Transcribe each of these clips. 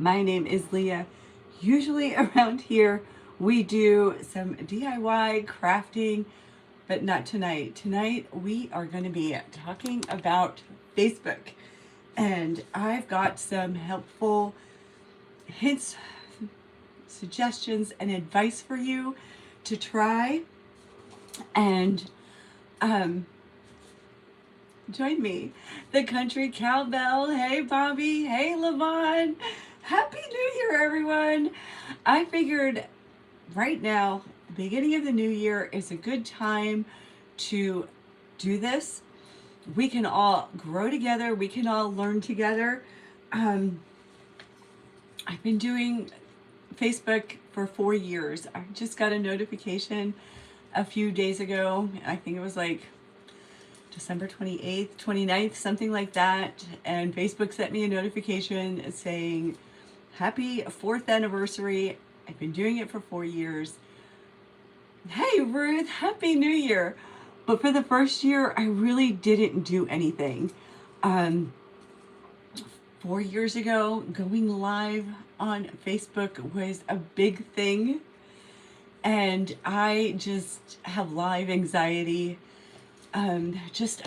My name is Leah. Usually around here we do some DIY crafting, but not tonight. Tonight we are going to be talking about Facebook, and I've got some helpful hints, suggestions, and advice for you to try and join me. The country cowbell. Hey, Bobby. Hey, Levon. Happy New Year, everyone. I figured right now, beginning of the new year is a good time to do this. We can all grow together. We can all learn together. I've been doing Facebook for 4 years. I just got a notification a few days ago. I think it was like December 28th, 29th, something like that. And Facebook sent me a notification saying, happy 4th anniversary. I've been doing it for 4 years. Hey, Ruth, happy New Year. But for the first year, I really didn't do anything. 4 years ago, going live on Facebook was a big thing. And I just have live anxiety. I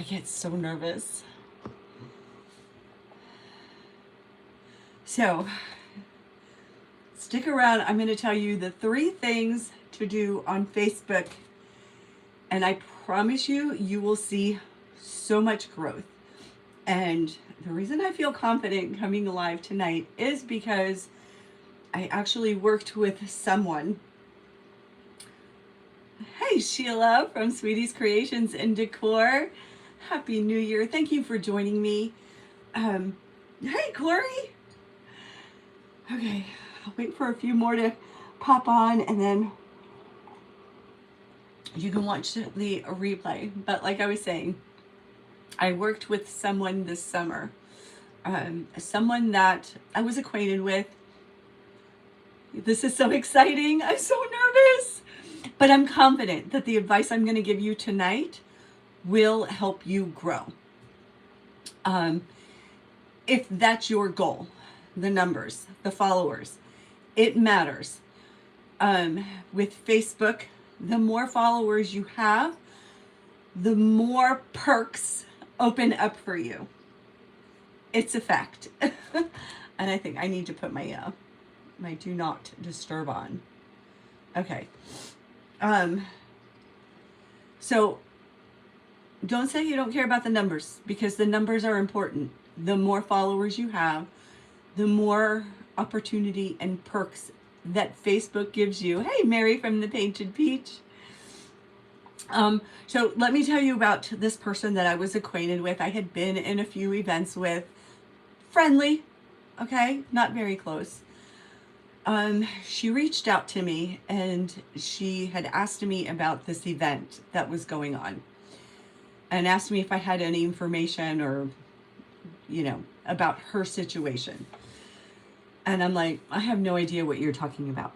get so nervous. So stick around. I'm going to tell you the 3 things to do on Facebook. And I promise you, you will see so much growth. And the reason I feel confident coming live tonight is because I actually worked with someone. Hey, Sheila from Sweetie's Creations and Decor. Happy New Year. Thank you for joining me. Hey, Corey. Okay, I'll wait for a few more to pop on and then you can watch the replay. But like I was saying, I worked with someone this summer. Someone that I was acquainted with. This is so exciting. I'm so nervous. But I'm confident that the advice I'm going to give you tonight will help you grow. If that's your goal, the numbers, the followers, it matters. With Facebook, the more followers you have, the more perks open up for you. It's a fact. And I think I need to put my my do not disturb on. Okay. So don't say you don't care about the numbers, because the numbers are important. The more followers you have, the more opportunity and perks that Facebook gives you. Hey, Mary from the Painted Peach. So let me tell you about this person that I was acquainted with. I had been in a few events with. Friendly, okay, not very close. She reached out to me and she had asked me about this event that was going on and asked me if I had any information or, about her situation. And I'm like, I have no idea what you're talking about.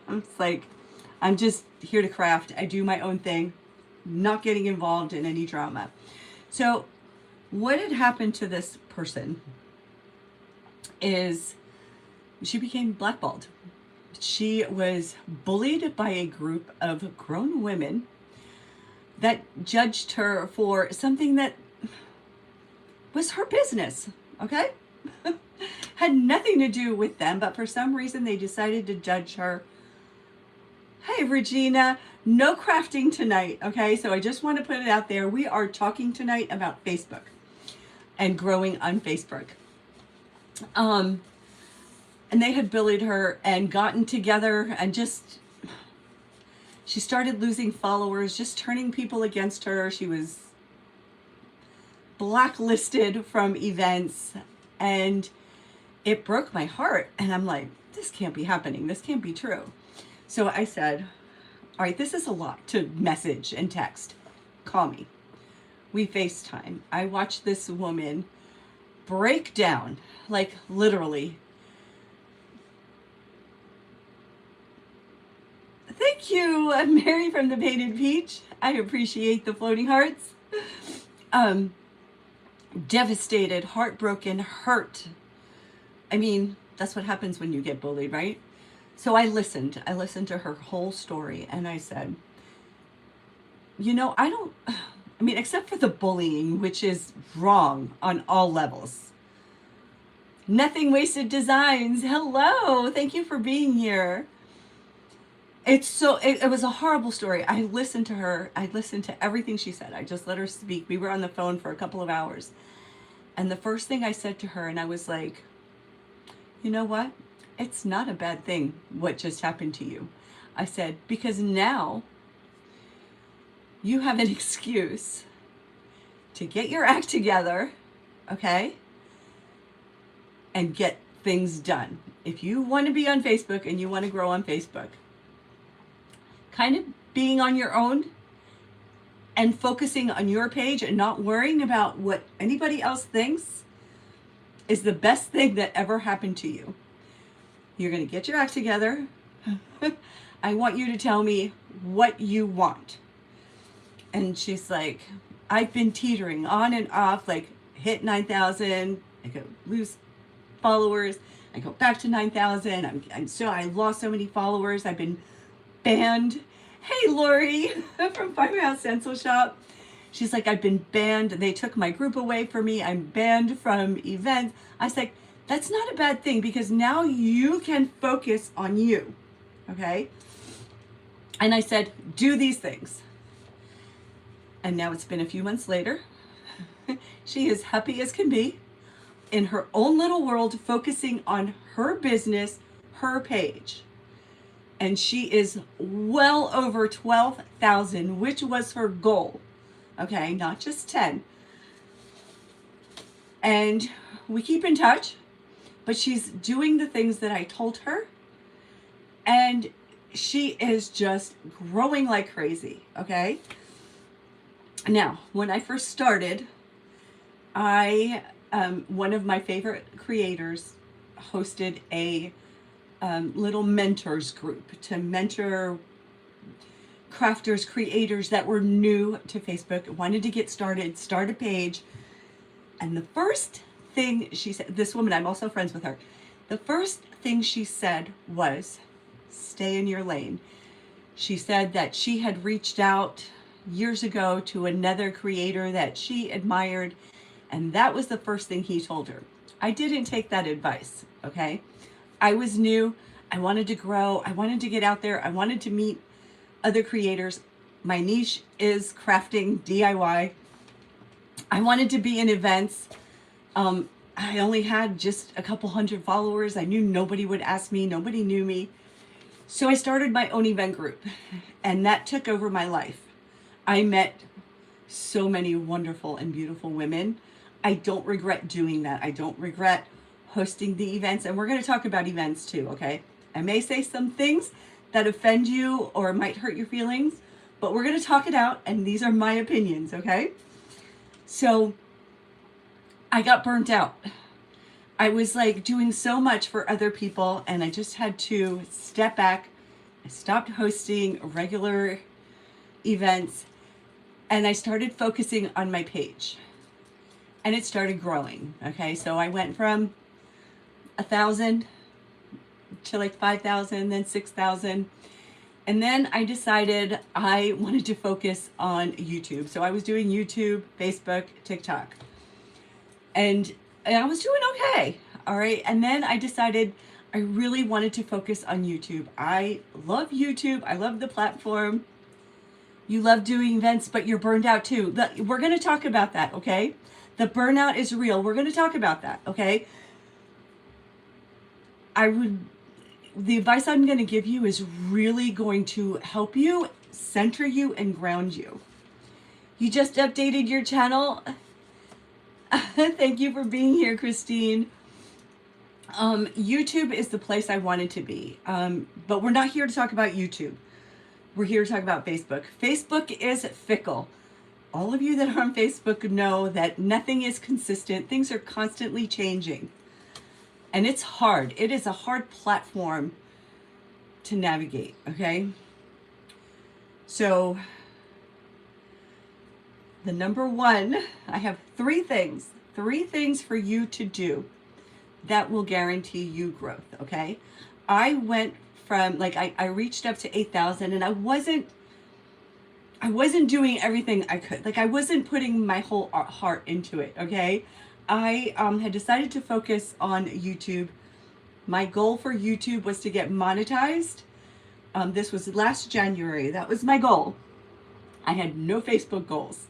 It's like, I'm just here to craft. I do my own thing, not getting involved in any drama. So what had happened to this person is she became blackballed. She was bullied by a group of grown women that judged her for something that was her business, okay? Had nothing to do with them, but for some reason they decided to judge her. Hey, Regina, no crafting tonight, okay? So I just want to put it out there. We are talking tonight about Facebook and growing on Facebook. And they had bullied her and gotten together and she started losing followers, just turning people against her. She was blacklisted from events and it broke my heart. And I'm like, this can't be happening. This can't be true. So I said, all right, this is a lot to message and text. Call me. We FaceTime. I watched this woman break down, like literally. Thank you, Mary from the Painted Peach. I appreciate the floating hearts. Devastated, heartbroken, hurt. I mean, That's what happens when you get bullied, right? So I listened. I listened to her whole story, and I said, I don't, I mean, except for the bullying, which is wrong on all levels. Nothing Wasted Designs. Hello. Thank you for being here. It was a horrible story. I listened to her. I listened to everything she said. I just let her speak. We were on the phone for a couple of hours. And the first thing I said to her, and I was like, you know what? It's not a bad thing what just happened to you. I said, because now you have an excuse to get your act together, okay? And get things done. If you want to be on Facebook and you want to grow on Facebook, kind of being on your own and focusing on your page and not worrying about what anybody else thinks is the best thing that ever happened to you. You're going to get your act together. I want you to tell me what you want. And she's like, I've been teetering on and off, like hit 9,000, I go lose followers, I go back to 9,000. I lost so many followers. I've been banned. Hey, Lori from Firehouse Stencil Shop. She's like, I've been banned. They took my group away from me. I'm banned from events. I was like, that's not a bad thing because now you can focus on you. Okay. And I said, do these things. And now it's been a few months later. She is happy as can be in her own little world, focusing on her business, her page. And she is well over 12,000, which was her goal. Okay, not just 10. And we keep in touch, but she's doing the things that I told her. And she is just growing like crazy, okay? Now, when I first started, one of my favorite creators hosted a little mentors group to mentor crafters, creators that were new to Facebook, wanted to get started, start a page. And the first thing she said, this woman, I'm also friends with her. The first thing she said was, stay in your lane. She said that she had reached out years ago to another creator that she admired, and that was the first thing he told her. I didn't take that advice, okay? I was new. I wanted to grow. I wanted to get out there. I wanted to meet other creators. My niche is crafting, DIY. I wanted to be in events. I only had just a couple hundred followers. I knew nobody would ask me. Nobody knew me. So I started my own event group, and that took over my life. I met so many wonderful and beautiful women. I don't regret doing that. I don't regret hosting the events. And we're going to talk about events too, okay? I may say some things that offend you or might hurt your feelings, but we're going to talk it out, and these are my opinions, okay? So I got burnt out. I was like doing so much for other people, and I just had to step back. I stopped hosting regular events, and I started focusing on my page, and it started growing. Okay, so I went from 1,000 to like 5,000, then 6,000. And then I decided I wanted to focus on YouTube. So I was doing YouTube, Facebook, TikTok. And I was doing okay. All right. And then I decided I really wanted to focus on YouTube. I love YouTube. I love the platform. You love doing events, but you're burned out too. We're going to talk about that. Okay. The burnout is real. We're going to talk about that. Okay. The advice I'm going to give you is really going to help you, center you, and ground you. You just updated your channel. Thank you for being here, Christine. YouTube is the place I wanted to be. But we're not here to talk about YouTube. We're here to talk about Facebook. Facebook is fickle. All of you that are on Facebook know that nothing is consistent. Things are constantly changing. And it's hard. It is a hard platform to navigate, okay? So, the number one, I have three things for you to do. that will guarantee you growth, okay? I went from, like, I reached up to 8,000, and I wasn't doing everything I could. Like, I wasn't putting my whole heart into it, okay? I had decided to focus on YouTube. My goal for YouTube was to get monetized. This was last January. That was my goal. I had no Facebook goals.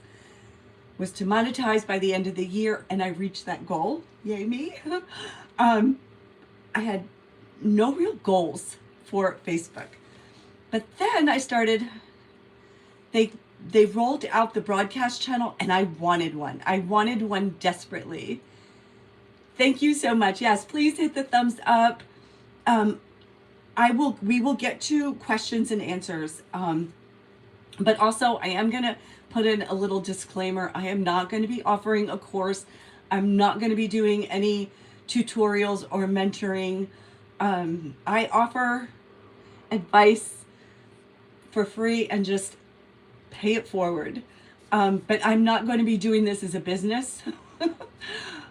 Was to monetize by the end of the year, and I reached that goal. Yay me. I had no real goals for Facebook. But then I started, they rolled out the broadcast channel, and I wanted one. I wanted one desperately. Thank you so much. Yes, please hit the thumbs up. We will get to questions and answers. But also, I am going to put in a little disclaimer. I am not going to be offering a course. I'm not going to be doing any tutorials or mentoring. I offer advice for free and just pay it forward. But I'm not going to be doing this as a business.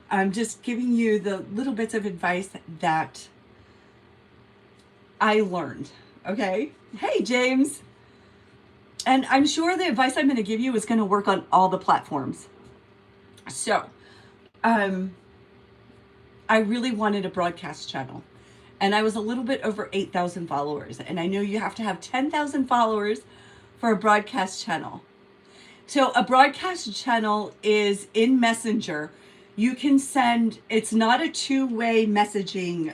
I'm just giving you the little bits of advice that I learned. Okay? Hey, James. And I'm sure the advice I'm going to give you is going to work on all the platforms. So, I really wanted a broadcast channel. And I was a little bit over 8,000 followers. And I know you have to have 10,000 followers for a broadcast channel. So a broadcast channel is in Messenger. You can send, it's not a two-way messaging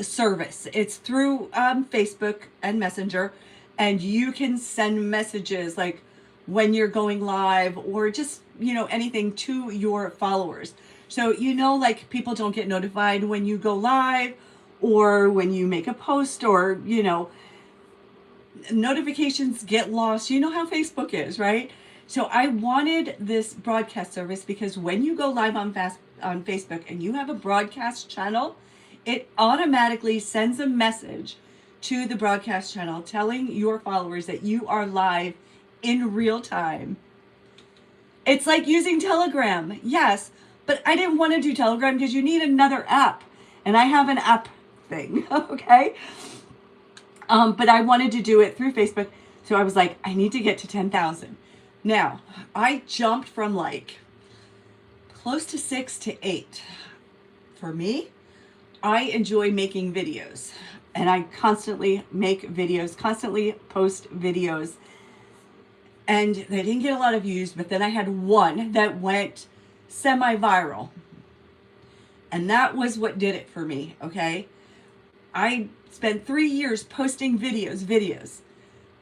service. It's through Facebook and Messenger, and you can send messages like when you're going live, or just, anything to your followers. So, like, people don't get notified when you go live or when you make a post, or, notifications get lost. You know how Facebook is, right? So I wanted this broadcast service because when you go live on Facebook and you have a broadcast channel, it automatically sends a message to the broadcast channel telling your followers that you are live in real time. It's like using Telegram. Yes, but I didn't want to do Telegram because you need another app. And I have an app thing, okay? But I wanted to do it through Facebook. So I was like, I need to get to 10,000. Now, I jumped from like close to 6 to 8. For me, I enjoy making videos, and I constantly make videos, constantly post videos, and they didn't get a lot of views, but then I had one that went semi-viral, and that was what did it for me, okay? I spent 3 years posting videos,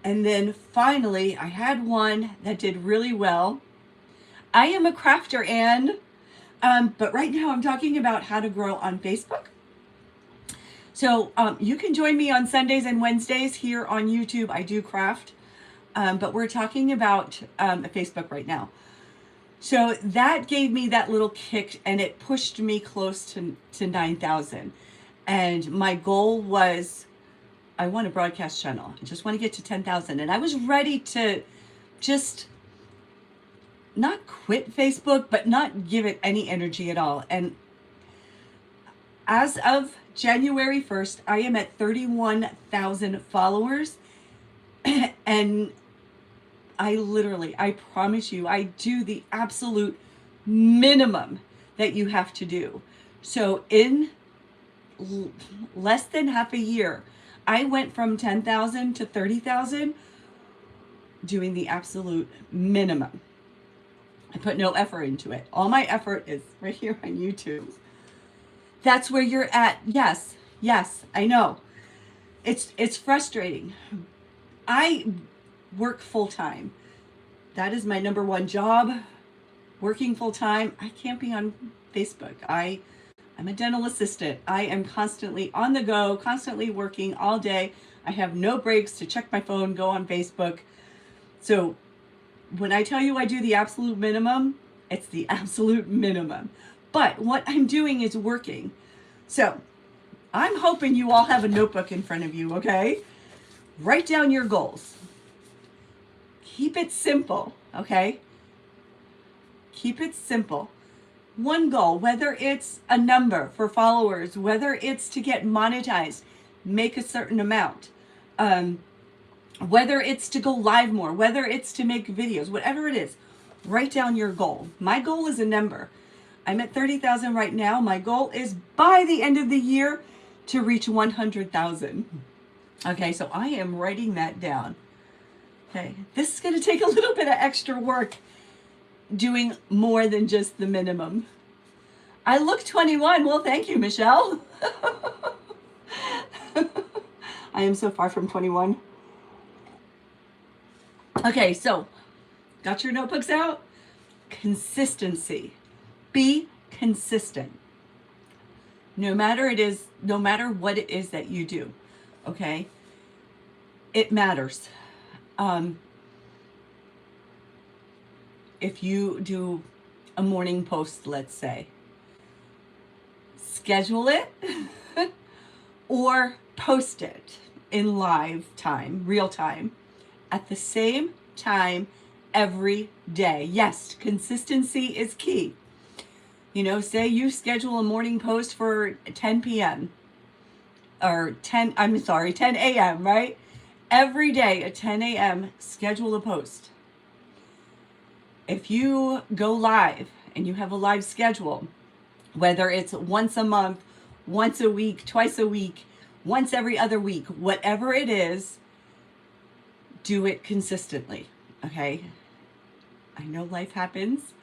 and then finally I had one that did really well. I am a crafter, Anne, but right now I'm talking about how to grow on Facebook. So you can join me on Sundays and Wednesdays here on YouTube. I do craft, but we're talking about Facebook right now. So that gave me that little kick, and it pushed me close to 9,000. And my goal was, I want a broadcast channel. I just want to get to 10,000. And I was ready to just not quit Facebook, but not give it any energy at all. And as of January 1st, I am at 31,000 followers. And I promise you, I do the absolute minimum that you have to do. So in less than half a year, I went from 10,000 to 30,000 doing the absolute minimum. I put no effort into it. All my effort is right here on YouTube. That's where you're at. Yes, I know. It's frustrating. I work full time. That is my number one job. Working full time. I can't be on Facebook. I'm a dental assistant. I am constantly on the go, constantly working all day. I have no breaks to check my phone, go on Facebook. So when I tell you I do the absolute minimum, it's the absolute minimum. But what I'm doing is working. So I'm hoping you all have a notebook in front of you, okay? Write down your goals. Keep it simple, okay? Keep it simple. one goal, whether it's a number for followers, whether it's to get monetized, make a certain amount, whether it's to go live more, whether it's to make videos, whatever it is, write down your goal. My goal is a number. I'm at 30,000 right now. My goal is by the end of the year to reach 100,000. Okay, so I am writing that down. Okay, this is going to take a little bit of extra work doing more than just the minimum. I look 21. Well, thank you, Michelle. I am so far from 21. Okay, so got your notebooks out? Consistency. Be consistent. No matter what it is that you do, okay? It matters. If you do a morning post, let's say, schedule it or post it in live time, real time, at the same time every day. Yes, consistency is key. You know, say you schedule a morning post for 10 p.m. or 10 a.m., right? Every day at 10 a.m., schedule a post. If you go live and you have a live schedule, whether it's once a month, once a week, twice a week, once every other week, whatever it is, do it consistently, okay? I know life happens.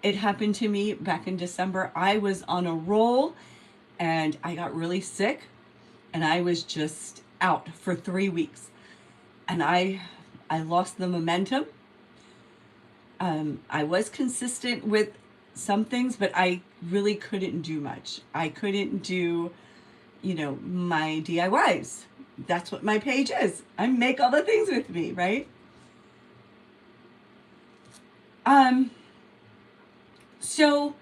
It happened to me back in December. I was on a roll and I got really sick and I was just out for 3 weeks. And I lost the momentum. I was consistent with some things, but I really couldn't do much. I couldn't do, my DIYs. That's what my page is. I make all the things with me, right? So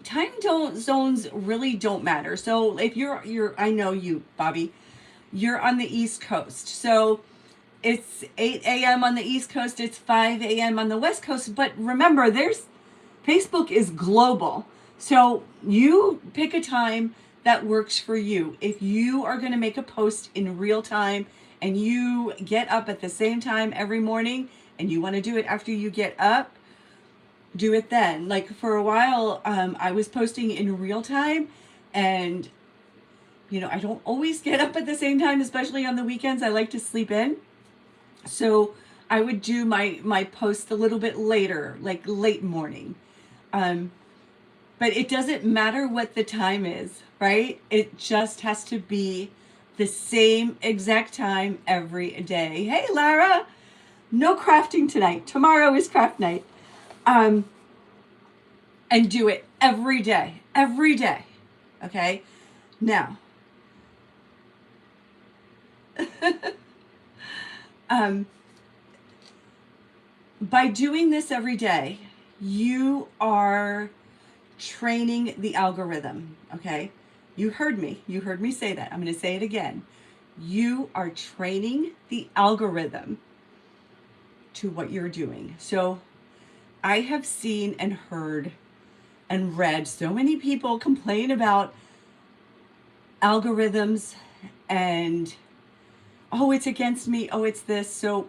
time zones really don't matter. So if you're I know you, Bobby, you're on the East Coast. So it's 8 a.m. on the East Coast, it's 5 a.m. on the West Coast. But remember, Facebook is global. So you pick a time that works for you. If you are going to make a post in real time and you get up at the same time every morning and you want to do it after you get up, do it then. Like for a while, I was posting in real time and, I don't always get up at the same time, especially on the weekends. I like to sleep in. So I would do my post a little bit later, like late morning. But it doesn't matter what the time is, right? It just has to be the same exact time every day. Hey, Lara, no crafting tonight. Tomorrow is craft night. And do it every day, okay? Now, by doing this every day, you are training the algorithm, okay? You heard me say that. I'm going to say it again. You are training the algorithm to what you're doing. So I have seen and heard and read so many people complain about algorithms and, oh, it's against me. Oh, it's this. So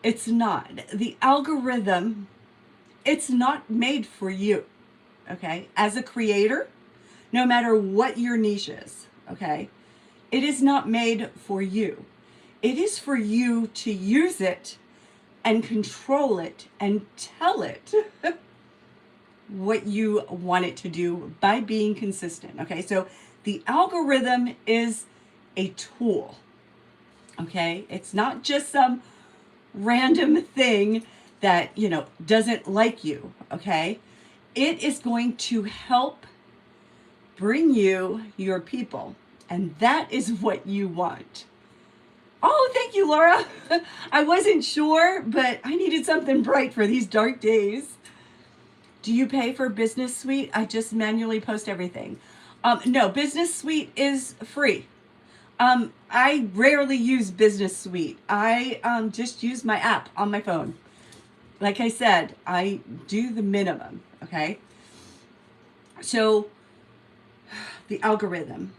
it's not. The algorithm, it's not made for you, okay? As a creator, no matter what your niche is, okay? It is not made for you. It is for you to use it and control it and tell it what you want it to do by being consistent, okay? So the algorithm is a tool, okay? It's not just some random thing that, doesn't like you, okay? It is going to help bring you your people, and that is what you want. Oh, thank you, Laura. I wasn't sure, but I needed something bright for these dark days. Do you pay for Business Suite? I just manually post everything. No, Business Suite is free. I rarely use Business Suite. I just use my app on my phone. Like I said, I do the minimum, Okay. So the algorithm,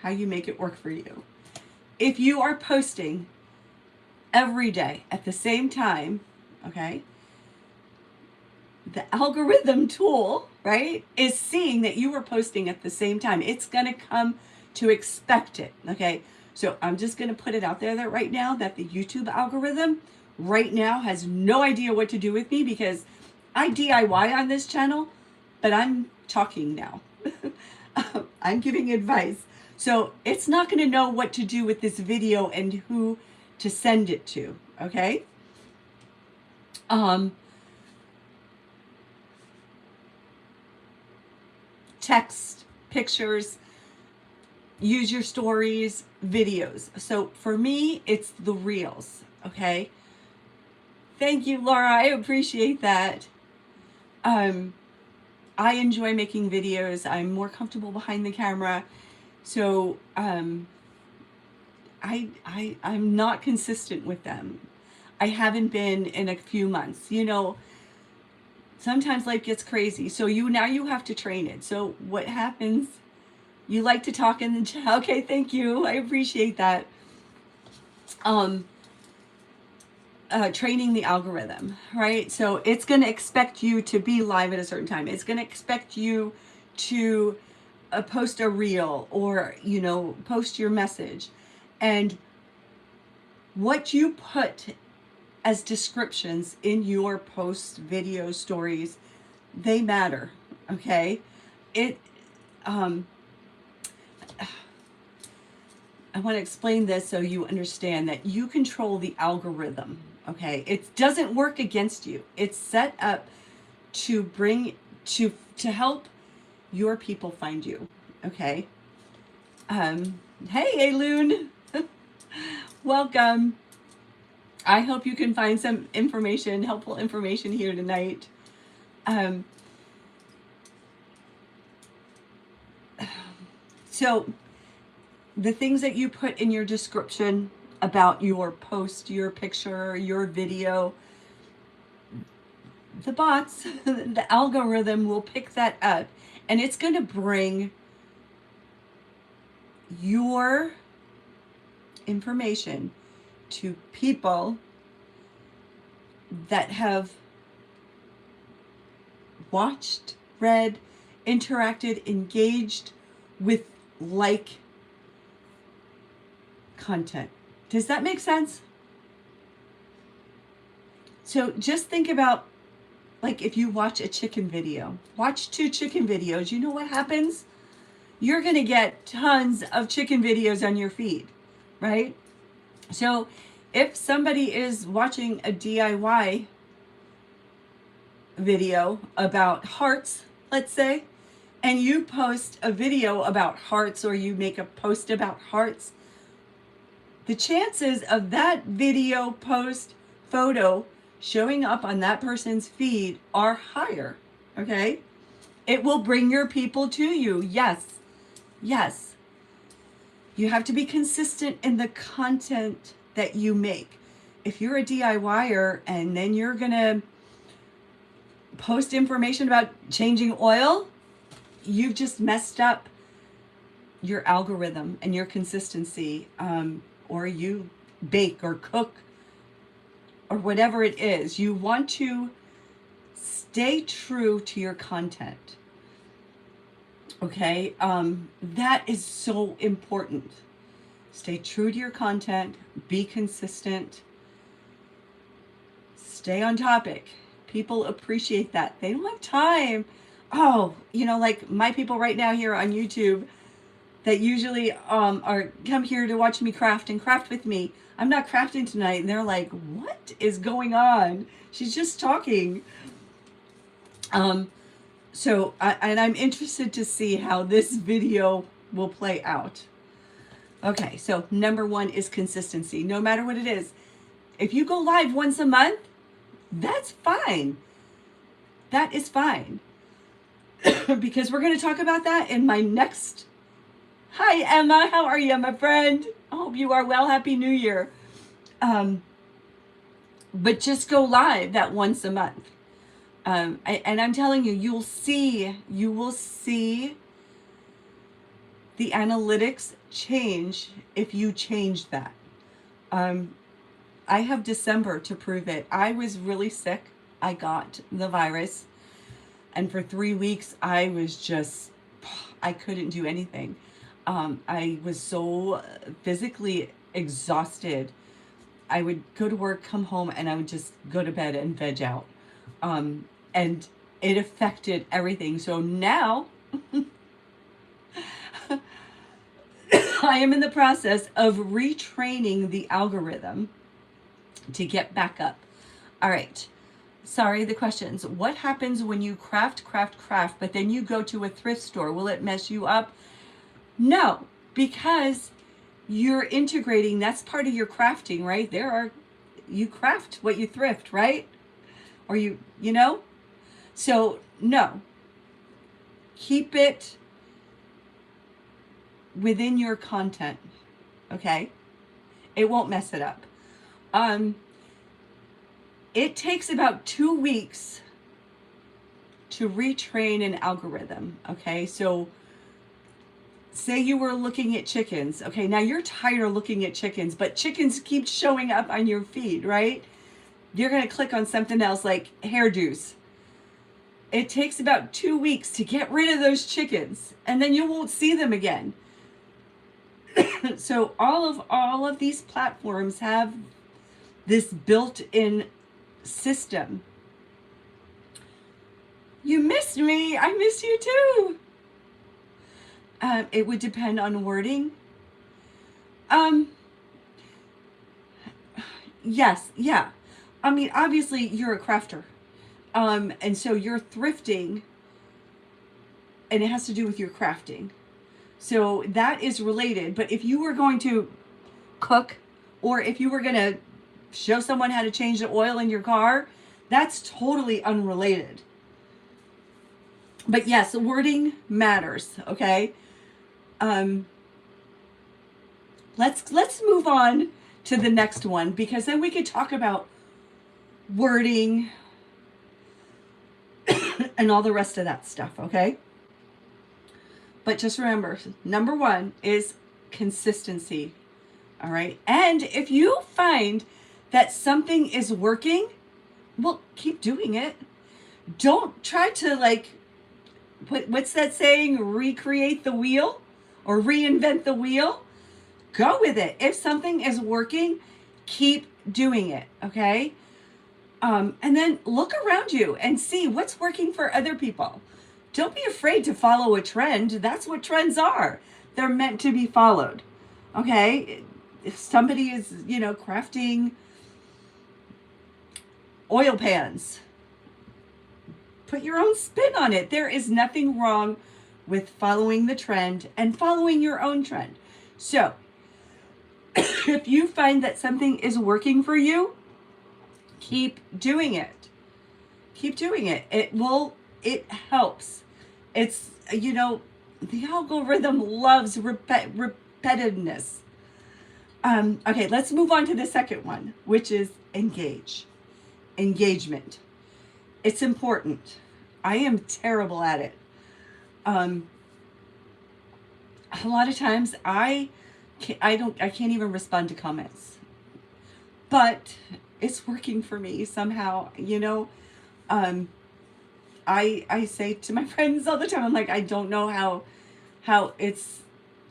how you make it work for you. If you are posting every day at the same time, okay, the algorithm tool, right, is seeing that you are posting at the same time. It's going to come to expect it, okay? So I'm just going to put it out there that right now that the YouTube algorithm right now has no idea what to do with me because I DIY on this channel, but I'm talking now. I'm giving advice. So it's not going to know what to do with this video and who to send it to, okay? Text, pictures, use your stories, videos. So for me, it's the reels, okay? Thank you, Laura. I appreciate that. I enjoy making videos. I'm more comfortable behind the camera. So I'm not consistent with them. I haven't been in a few months. You know, sometimes life gets crazy. So now you have to train it. So what happens? You like to talk in the chat. Okay, thank you. I appreciate that. Training the algorithm, right? So it's going to expect you to be live at a certain time. It's going to expect you to post a reel or, you know, post your message. And what you put as descriptions in your posts, videos, stories, they matter, okay? I want to explain this so you understand that you control the algorithm, okay? It doesn't work against you. It's set up to help your people find you, okay? Hey, Ayloon. Welcome. I hope you can find some information, helpful information here tonight. So the things that you put in your description about your post, your picture, your video, the bots, the algorithm will pick that up and it's going to bring your information to people that have watched, read, interacted, engaged with like content. Does that make sense? So just think about, like, if you watch a chicken video, watch 2 chicken videos, you know what happens? You're going to get tons of chicken videos on your feed, right? So if somebody is watching a DIY video about hearts, let's say, and you post a video about hearts or you make a post about hearts, the chances of that video, post, photo showing up on that person's feed are higher, okay? It will bring your people to you. Yes. Yes. You have to be consistent in the content that you make. If you're a DIYer and then you're going to post information about changing oil, you've just messed up your algorithm and your consistency. Or you bake or cook or whatever it is. You want to stay true to your content. Okay, that is so important. Stay true to your content, be consistent, stay on topic. People appreciate that. They don't have time. Oh, you know, like my people right now here on YouTube that usually come here to watch me craft and craft with me. I'm not crafting tonight. And they're like, what is going on? She's just talking. So I'm interested to see how this video will play out. Okay, so number 1 is consistency. No matter what it is. If you go live once a month, that's fine. That is fine. Because we're going to talk about that in my next. Hi, Emma. How are you, my friend? I hope you are well. Happy New Year. But just go live that once a month. And I'm telling you, you will see the analytics change if you change that. Um, I have December to prove it. I was really sick. I got the virus. And for 3 weeks, I was just, I couldn't do anything. I was so physically exhausted. I would go to work, come home, and I would just go to bed and veg out. And it affected everything. So now I am in the process of retraining the algorithm to get back up. All right. Sorry, the questions. What happens when you craft, but then you go to a thrift store? Will it mess you up? No, because you're integrating. That's part of your crafting, right? You craft what you thrift, right? Or you know? So, no. Keep it within your content, okay? It won't mess it up. It takes about 2 weeks to retrain an algorithm, okay? So say you were looking at chickens. Okay, now you're tired of looking at chickens, but chickens keep showing up on your feed, right? You're going to click on something else like hairdos. It takes about 2 weeks to get rid of those chickens, and then you won't see them again. So all of these platforms have this built-in system. You missed me. I miss you too. It would depend on wording. Yes, yeah. I mean, obviously you're a crafter. And so you're thrifting, and it has to do with your crafting. So that is related. But if you were going to cook, or if you were going to show someone how to change the oil in your car, that's totally unrelated. But yes, wording matters, okay? Let's move on to the next one, because then we could talk about wording and all the rest of that stuff, okay? But just remember, number one is consistency, all right? And if you find that something is working, well, keep doing it. Don't try to, like, what's that saying? Recreate the wheel or reinvent the wheel. Go with it. If something is working, keep doing it, okay? And then look around you and see what's working for other people. Don't be afraid to follow a trend. That's what trends are. They're meant to be followed, okay? If somebody is, crafting oil pans, put your own spin on it. There is nothing wrong with following the trend and following your own trend. So if you find that something is working for you, keep doing it. Keep doing it. It helps. It's, the algorithm loves repetitiveness. Okay, let's move on to the second one, which is engagement. It's important. I am terrible at it. A lot of times I can't even respond to comments, but it's working for me somehow. I say to my friends all the time, I'm like, I don't know how it's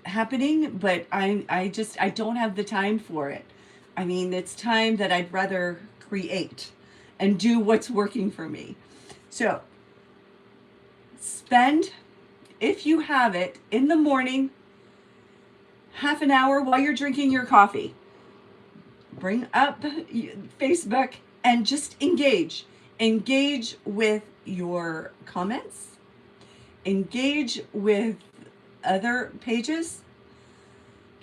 happening, but I don't have the time for it. I mean, it's time that I'd rather create and do what's working for me. So spend, if you have it, in the morning, half an hour while you're drinking your coffee. Bring up Facebook and just engage. Engage with your comments. Engage with other pages.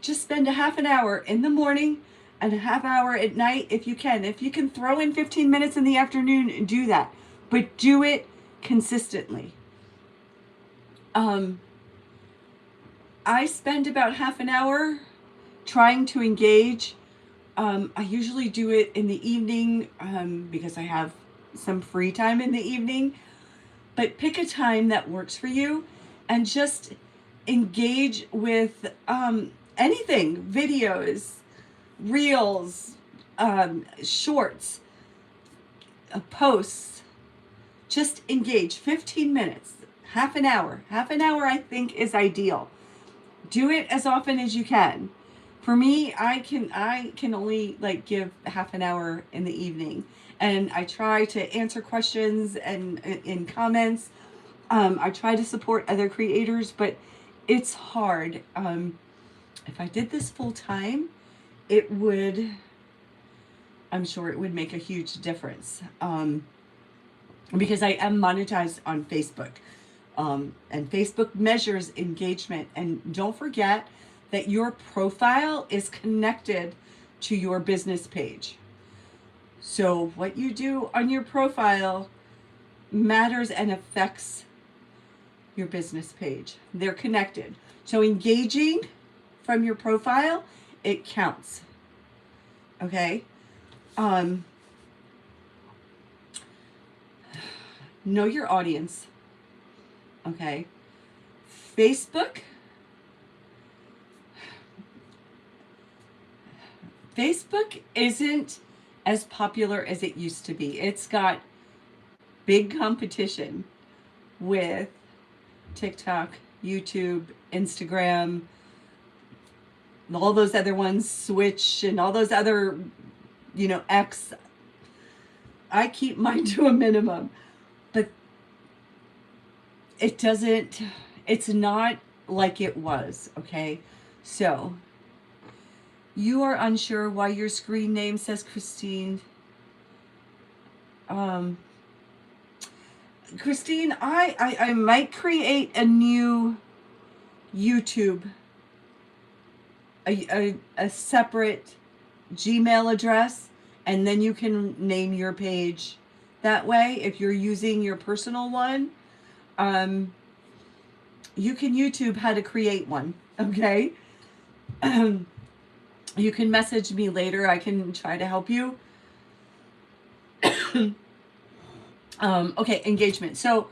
Just spend a half an hour in the morning and a half hour at night if you can. If you can throw in 15 minutes in the afternoon, do that. But do it consistently. I spend about half an hour trying to engage. I usually do it in the evening because I have some free time in the evening, but pick a time that works for you and just engage with anything, videos, reels, shorts, posts. Just engage 15 minutes, half an hour. Half an hour, I think, is ideal. Do it as often as you can. For me, I can only like give half an hour in the evening, and I try to answer questions and in comments. I try to support other creators, but it's hard. If I did this full time, it would, I'm sure it would make a huge difference. Because I am monetized on Facebook. And Facebook measures engagement. And don't forget that your profile is connected to your business page. So what you do on your profile matters and affects your business page. They're connected. So engaging from your profile, it counts. Okay? Know your audience. Okay? Facebook isn't as popular as it used to be. It's got big competition with TikTok, YouTube, Instagram, all those other ones, Switch, and all those other, X. I keep mine to a minimum, but it's not like it was, okay? So, you are unsure why your screen name says Christine. Christine, I might create a new YouTube, a separate Gmail address, and then you can name your page that way. If you're using your personal one, you can YouTube how to create one, okay? You can message me later. I can try to help you. Okay, engagement. So,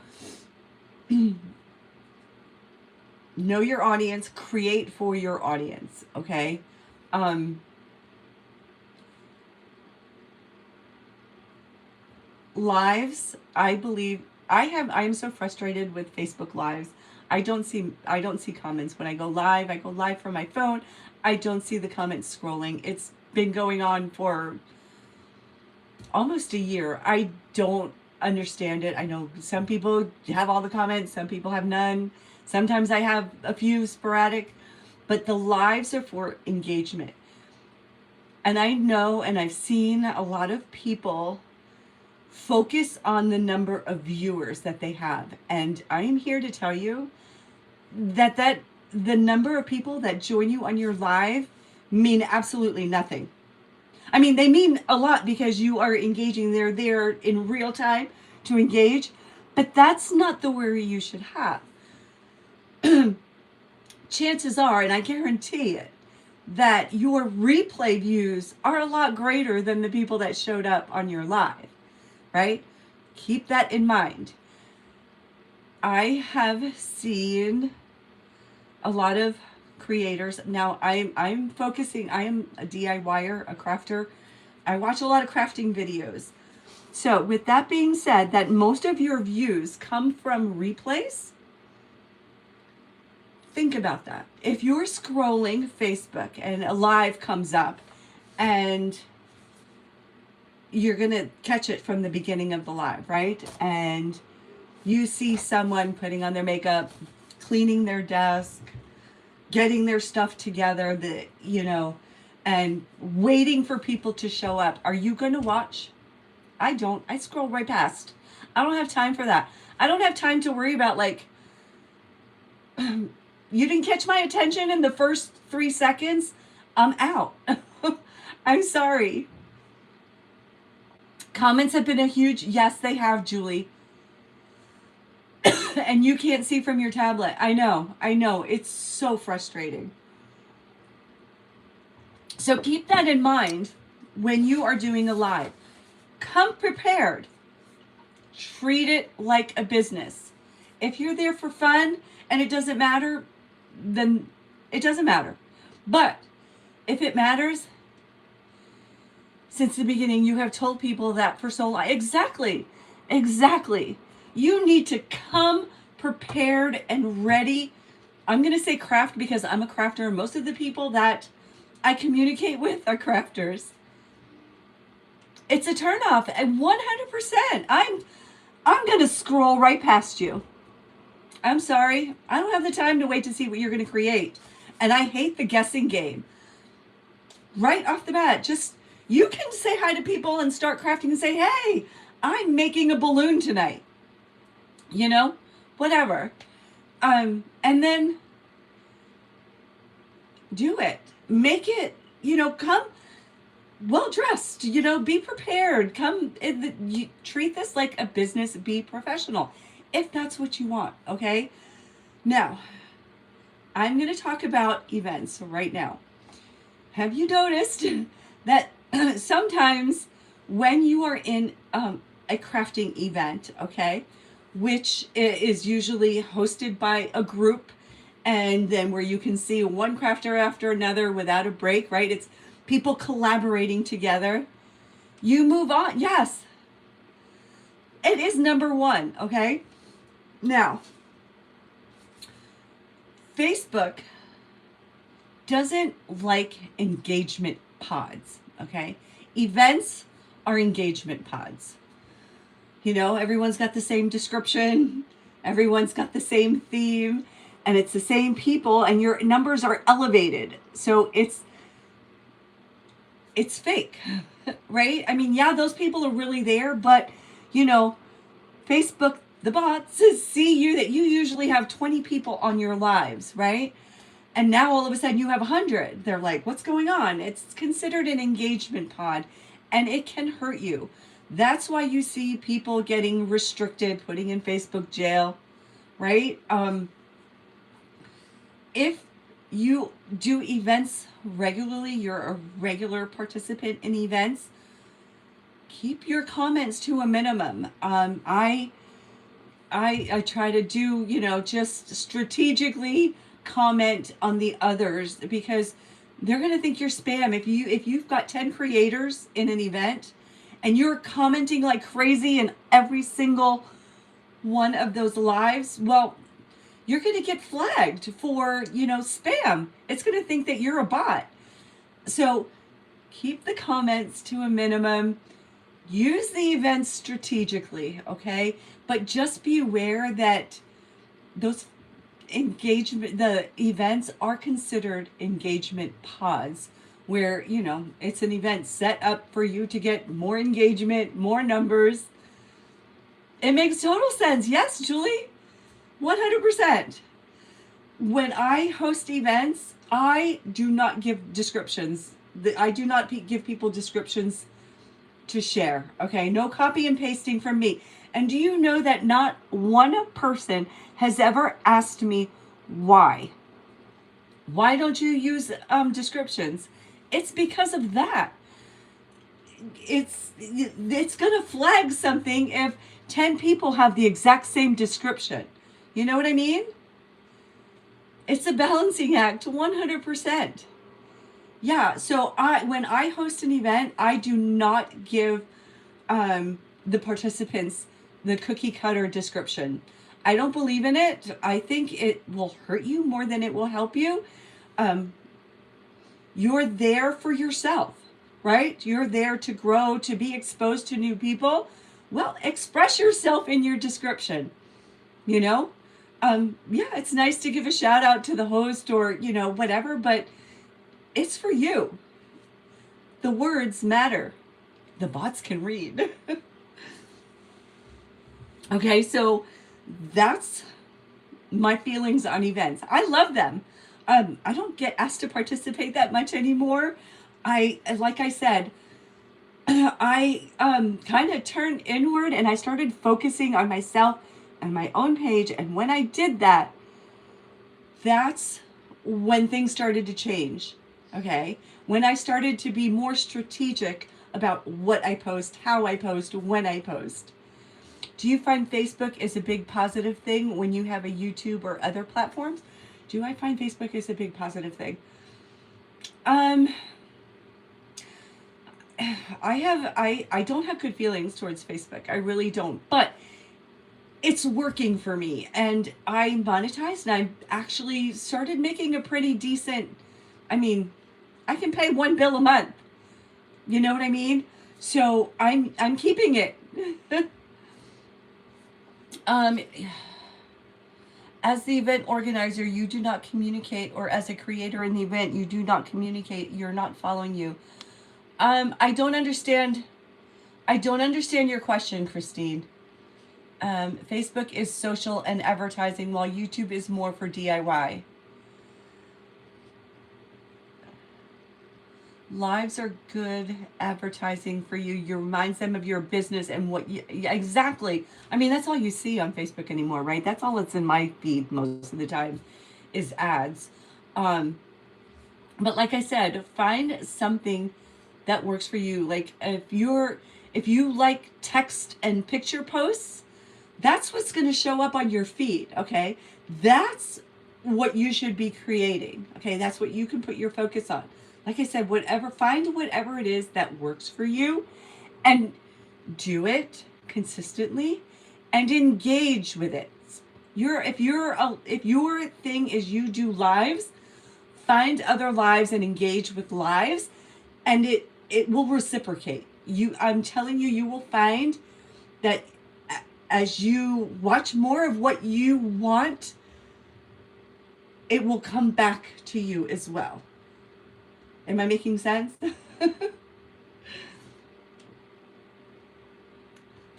know your audience, create for your audience, okay? Lives, I believe, I'm so frustrated with Facebook Lives. I don't see comments when I go live. I go live from my phone. I don't see the comments scrolling. It's been going on for almost a year. I don't understand it. I know some people have all the comments, some people have none. Sometimes I have a few sporadic, but the lives are for engagement. And I know, and I've seen a lot of people focus on the number of viewers that they have. And I am here to tell you that the number of people that join you on your live mean absolutely nothing. I mean, they mean a lot because you are engaging. They're there in real time to engage, but that's not the worry you should have. Chances are, and I guarantee it, that your replay views are a lot greater than the people that showed up on your live, right? Keep that in mind. I have seen a lot of creators. Now I'm focusing, I am a DIYer, a crafter. I watch a lot of crafting videos. So with that being said, that most of your views come from replays, think about that. If you're scrolling Facebook and a live comes up and you're going to catch it from the beginning of the live, right? And you see someone putting on their makeup, cleaning their desk, getting their stuff together, and waiting for people to show up. Are you going to watch? I don't. I scroll right past. I don't have time for that. I don't have time to worry about you didn't catch my attention in the first 3 seconds. I'm out. I'm sorry. Comments have been a huge, yes, they have, Julie. And you can't see from your tablet. I know. It's so frustrating. So keep that in mind when you are doing a live. Come prepared. Treat it like a business. If you're there for fun and it doesn't matter, then it doesn't matter. But if it matters, since the beginning, you have told people that for so long. Exactly. You need to come prepared and ready. I'm going to say craft because I'm a crafter. Most of the people that I communicate with are crafters. It's a turnoff, and 100%. I'm going to scroll right past you. I'm sorry. I don't have the time to wait to see what you're going to create. And I hate the guessing game. Right off the bat, just you can say hi to people and start crafting and say, hey, I'm making a balloon tonight. You know, whatever. And then do it. Make it, come well dressed, be prepared. You treat this like a business, be professional. If that's what you want, okay? Now, I'm going to talk about events right now. Have you noticed that sometimes when you are in a crafting event, okay, which is usually hosted by a group, and then where you can see one crafter after another without a break, right? It's people collaborating together. You move on. Yes. It is number one, okay? Now, Facebook doesn't like engagement pods, okay? Events are engagement pods. Everyone's got the same description, everyone's got the same theme, and it's the same people, and your numbers are elevated. So it's fake, right? I mean, yeah, those people are really there, but Facebook, the bots see you that you usually have 20 people on your lives, right? And now all of a sudden you have 100. They're like, what's going on? It's considered an engagement pod, and it can hurt you. That's why you see people getting restricted, putting in Facebook jail, right? If you do events regularly, you're a regular participant in events, keep your comments to a minimum. I try to do, just strategically comment on the others, because they're going to think you're spam. If you've got 10 creators in an event and you're commenting like crazy in every single one of those lives, well, you're going to get flagged for, spam. It's going to think that you're a bot. So keep the comments to a minimum. Use the events strategically, okay? But just be aware that the events are considered engagement pods, where, it's an event set up for you to get more engagement, more numbers. It makes total sense. Yes, Julie? 100%. When I host events, I do not give descriptions. I do not give people descriptions to share. Okay, no copy and pasting from me. And do you know that not one person has ever asked me why? Why don't you use descriptions? It's because of that. It's going to flag something if 10 people have the exact same description. You know what I mean? It's a balancing act, 100%. Yeah, so when I host an event, I do not give the participants the cookie cutter description. I don't believe in it. I think it will hurt you more than it will help you. You're there for yourself, right? You're there to grow, to be exposed to new people. Well, express yourself in your description, Yeah, it's nice to give a shout out to the host or, whatever, but it's for you. The words matter. The bots can read. Okay, so that's my feelings on events. I love them. I don't get asked to participate that much anymore. Like I said, I kind of turned inward and I started focusing on myself and my own page. And when I did that, that's when things started to change. Okay. When I started to be more strategic about what I post, how I post, when I post. Do you find Facebook is a big positive thing when you have a YouTube or other platforms? Do I find Facebook is a big positive thing? I don't have good feelings towards Facebook. I really don't. But it's working for me, and I monetized, and I actually started making a pretty decent, I mean, I can pay one bill a month. You know what I mean? So I'm keeping it. As the event organizer, you do not communicate, or as a creator in the event, you do not communicate. You're not following you. I don't understand your question, Christine. Facebook is social and advertising, while YouTube is more for DIY. Lives are good advertising for you. You reminds them of your business and what you, yeah, exactly. I mean, that's all you see on Facebook anymore, right? That's all that's in my feed most of the time is ads. But like I said, find something that works for you. Like if you like text and picture posts, that's what's going to show up on your feed. Okay. That's what you should be creating. Okay. That's what you can put your focus on. Like I said, find whatever it is that works for you and do it consistently and engage with it. If your thing is you do lives, find other lives and engage with lives, and it will reciprocate. I'm telling you, you will find that as you watch more of what you want, it will come back to you as well. Am I making sense?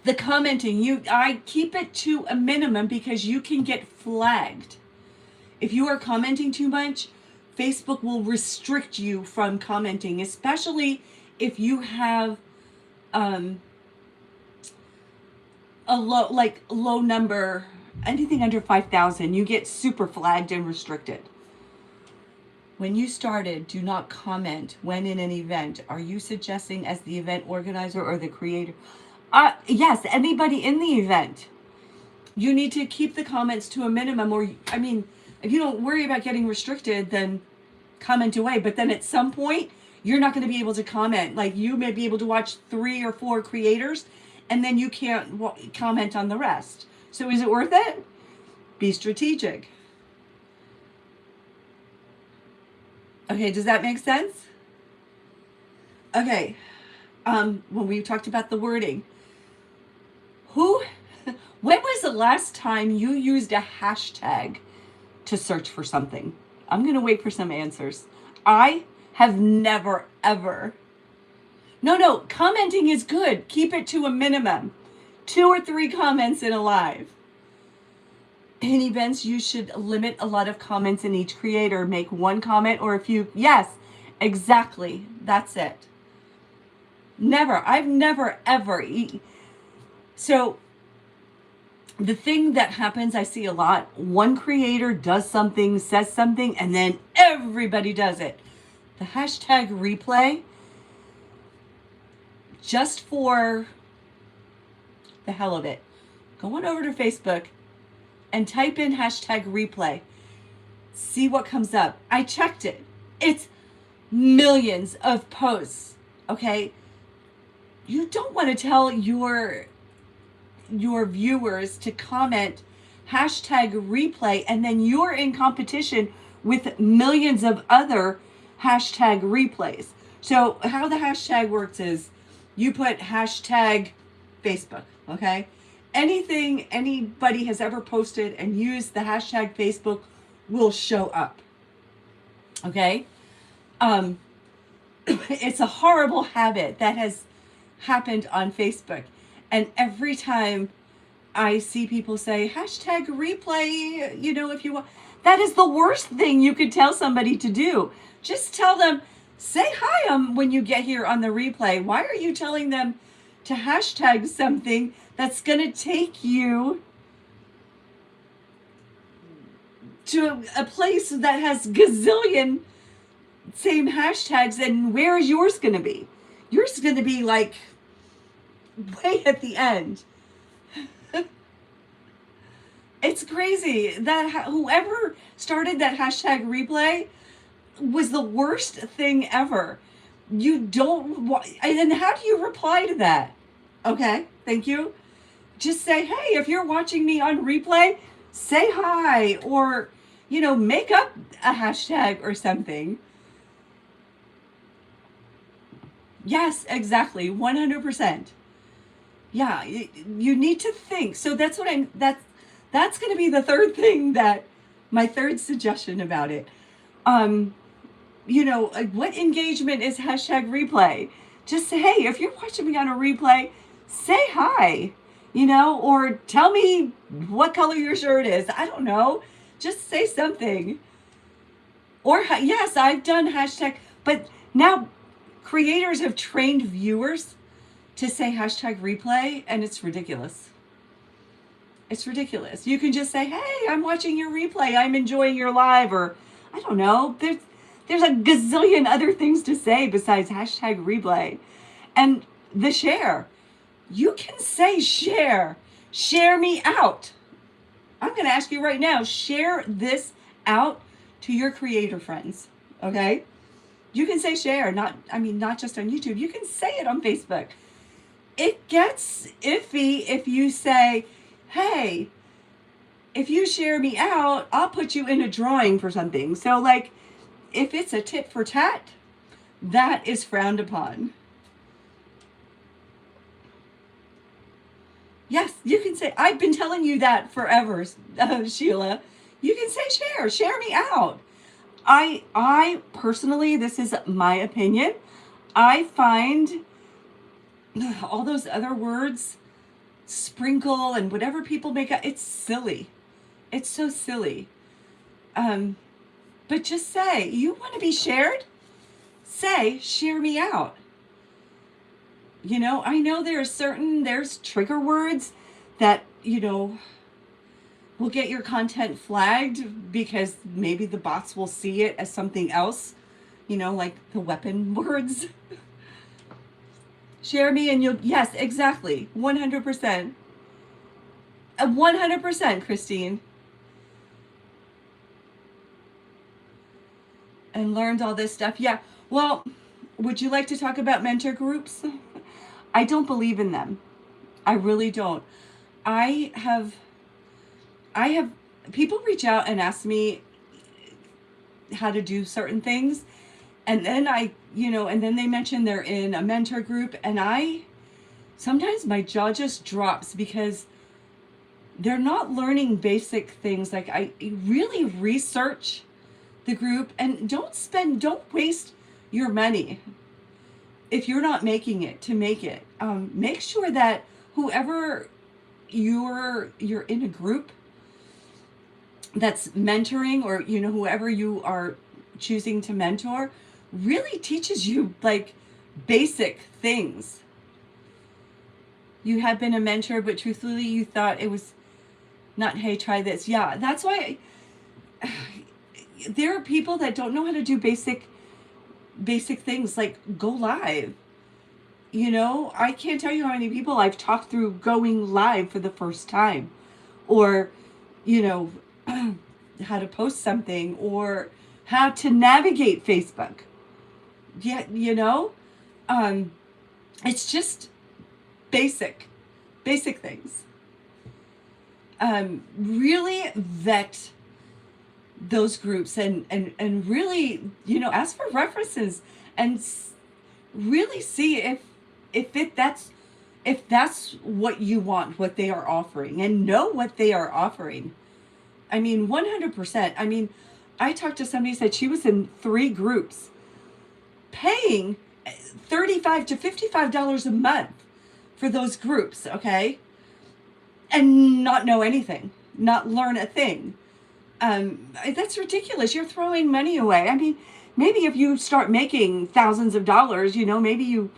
The commenting, I keep it to a minimum because you can get flagged. If you are commenting too much, Facebook will restrict you from commenting, especially if you have a low number, anything under 5,000, you get super flagged and restricted. When you started, do not comment when in an event. Are you suggesting as the event organizer or the creator? Yes, anybody in the event. You need to keep the comments to a minimum, or, I mean, if you don't worry about getting restricted, then comment away. But then at some point, you're not going to be able to comment. Like, you may be able to watch 3 or 4 creators, and then you can't comment on the rest. So is it worth it? Be strategic. Okay, does that make sense? Okay, when we talked about the wording, when was the last time you used a hashtag to search for something? I'm going to wait for some answers. I have never, ever. No, commenting is good. Keep it to a minimum. 2 or 3 comments in a live. In events, you should limit a lot of comments in each creator. Make 1 comment or a few. Yes, exactly. That's it. Never. I've never, ever. So the thing that happens, I see a lot, one creator does something, says something, and then everybody does it. The hashtag replay, just for the hell of it, go on over to Facebook and type in hashtag replay. See what comes up. I checked it. It's millions of posts. Okay. You don't want to tell your viewers to comment hashtag replay and then you're in competition with millions of other hashtag replays. So how the hashtag works is you put hashtag Facebook. Okay. Anything anybody has ever posted and used the hashtag Facebook will show up. Okay. It's a horrible habit that has happened on Facebook. And every time I see people say hashtag replay, if you want, that is the worst thing you could tell somebody to do. Just tell them, say hi when you get here on the replay. Why are you telling them to hashtag something that's going to take you to a place that has gazillion same hashtags, and where is yours going to be? Yours is going to be like way at the end. It's crazy that whoever started that hashtag replay was the worst thing ever. You don't and then how do you reply to that? Okay, thank you. Just say, hey, if you're watching me on replay, say hi, or, make up a hashtag or something. Yes, exactly. 100%. Yeah, you need to think. So that's going to be the third thing, that my third suggestion about it. What engagement is hashtag replay? Just say, hey, if you're watching me on a replay, say hi, or tell me what color your shirt is. I don't know. Just say something. Or, yes, I've done hashtag, but now creators have trained viewers to say hashtag replay, and it's ridiculous. It's ridiculous. You can just say, hey, I'm watching your replay. I'm enjoying your live, or I don't know. There's a gazillion other things to say besides hashtag replay. And the share. You can say share. Share me out. I'm going to ask you right now, share this out to your creator friends. Okay? You can say share, not just on YouTube. You can say it on Facebook. It gets iffy if you say, hey, if you share me out, I'll put you in a drawing for something. So, like, if it's a tit for tat, that is frowned upon. Yes, you can say, I've been telling you that forever, Sheila. You can say share me out. I personally, this is my opinion, I find all those other words, sprinkle and whatever people make up, it's silly. It's so silly. But just say, you want to be shared? Say, share me out. I know there's trigger words that, will get your content flagged because maybe the bots will see it as something else, like the weapon words. Share me and yes, exactly. 100%. 100%, Christine. And learned all this stuff. Yeah. Well, would you like to talk about mentor groups? I don't believe in them. I really don't. I have people reach out and ask me how to do certain things. And then and then they mention they're in a mentor group, and sometimes my jaw just drops because they're not learning basic things. Like, I really research the group, and don't waste your money if you're not making it to make it. Make sure that whoever you're in a group that's mentoring, or whoever you are choosing to mentor, really teaches you like basic things. You have been a mentor, but truthfully you thought it was not, hey, try this. Yeah, that's why there are people that don't know how to do basic things, like go live. I can't tell you how many people I've talked through going live for the first time, or how to post something, or how to navigate Facebook. Yeah, it's just basic things. Really vet those groups, and really, ask for references, and really see if that's what you want, what they are offering, and know what they are offering. 100%. I talked to somebody who said she was in 3 groups, paying $35 to $55 a month for those groups, okay? And not know anything, not learn a thing. That's ridiculous. You're throwing money away. Maybe if you start making thousands of dollars, maybe you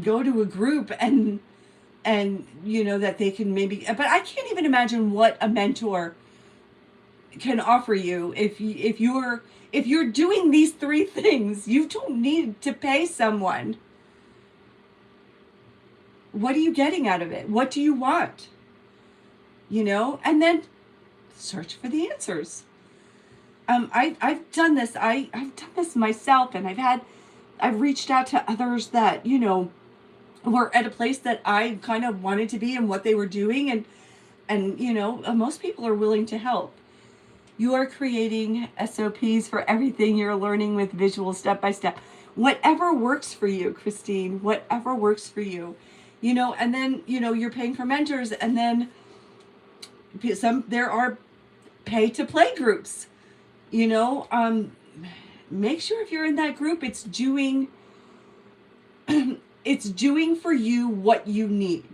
go to a group and that they can maybe, but I can't even imagine what a mentor can offer you if you're doing these 3 things. You don't need to pay someone. What are you getting out of it? What do you want? and then search for the answers. I've done this. I've done this myself, and I've reached out to others that, were at a place that I kind of wanted to be and what they were doing. And most people are willing to help. You are creating SOPs for everything you're learning with visual step by step. Whatever works for you, Christine, whatever works for you, and then, you're paying for mentors, and then there are pay to play groups, make sure if you're in that group, it's doing for you what you need.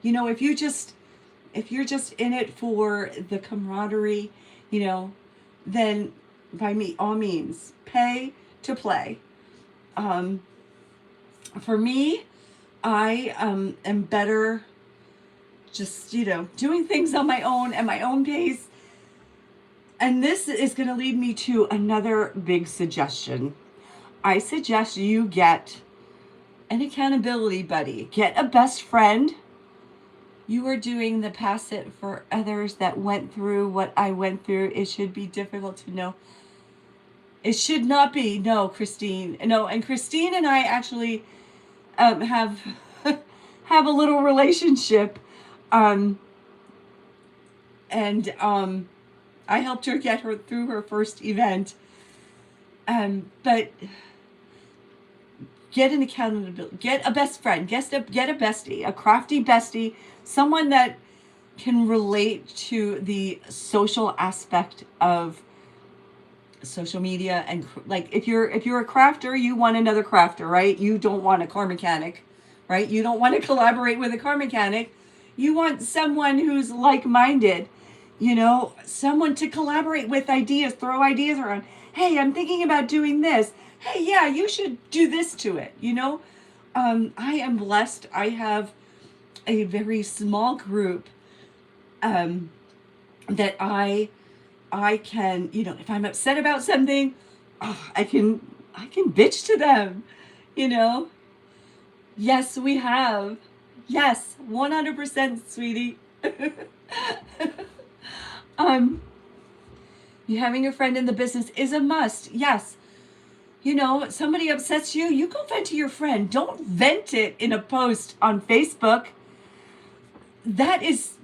If you're just in it for the camaraderie, then by all means, pay to play. For me, I am better just, doing things on my own at my own pace. And this is going to lead me to another big suggestion. I suggest you get an accountability buddy. Get a best friend. You are doing the pass it for others that went through what I went through. It should be difficult to know. It should not be. No, Christine. No, and Christine and I actually have have a little relationship. I helped her get her through her first event. But get an accountability, get a best friend, get a bestie, a crafty bestie, someone that can relate to the social aspect of social media. And like, if you're a crafter, you want another crafter, right? You don't want a car mechanic, right? You don't want to collaborate with a car mechanic. You want someone who's like-minded, someone to collaborate with ideas, throw ideas around. Hey, I'm thinking about doing this. Hey, yeah, you should do this to it. I am blessed. I have a very small group that I can, if I'm upset about something, I can bitch to them, Yes, we have. Yes, 100%, sweetie. You having a friend in the business is a must. Yes. Somebody upsets you, you go vent to your friend. Don't vent it in a post on Facebook. That is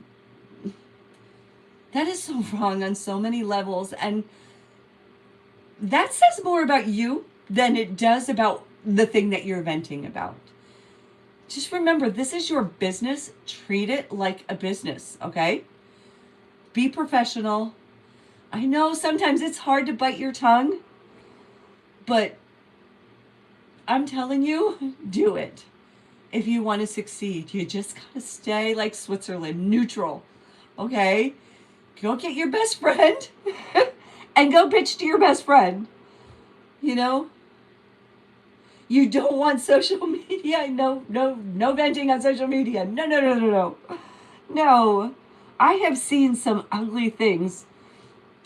so wrong on so many levels. And that says more about you than it does about the thing that you're venting about. Just remember, this is your business. Treat it like a business, okay? Be professional. I know sometimes it's hard to bite your tongue, but I'm telling you, do it. If you want to succeed, you just gotta stay like Switzerland, neutral, okay? Go get your best friend and go bitch to your best friend. You don't want social media. No venting on social media. No. No. I have seen some ugly things,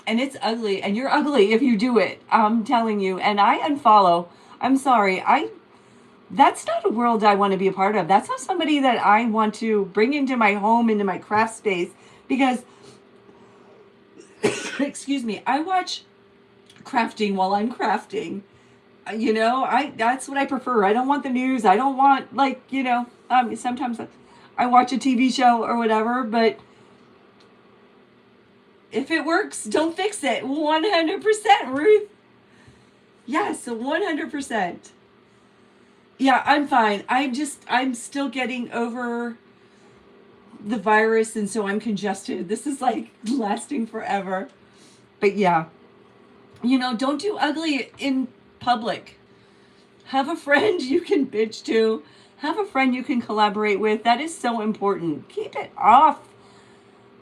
and it's ugly, and you're ugly if you do it. I'm telling you. And I unfollow. I'm sorry. That's not a world I want to be a part of. That's not somebody that I want to bring into my home, into my craft space, because excuse me, I watch crafting while I'm crafting. That's what I prefer. I don't want the news. I don't want, sometimes I watch a TV show or whatever, but if it works, don't fix it. 100%, Ruth. Yes, 100%. Yeah, I'm fine. I'm still getting over the virus, and so I'm congested. This is like lasting forever. But yeah, don't do ugly in public. Have a friend you can bitch to. Have a friend you can collaborate with. That is so important. Keep it off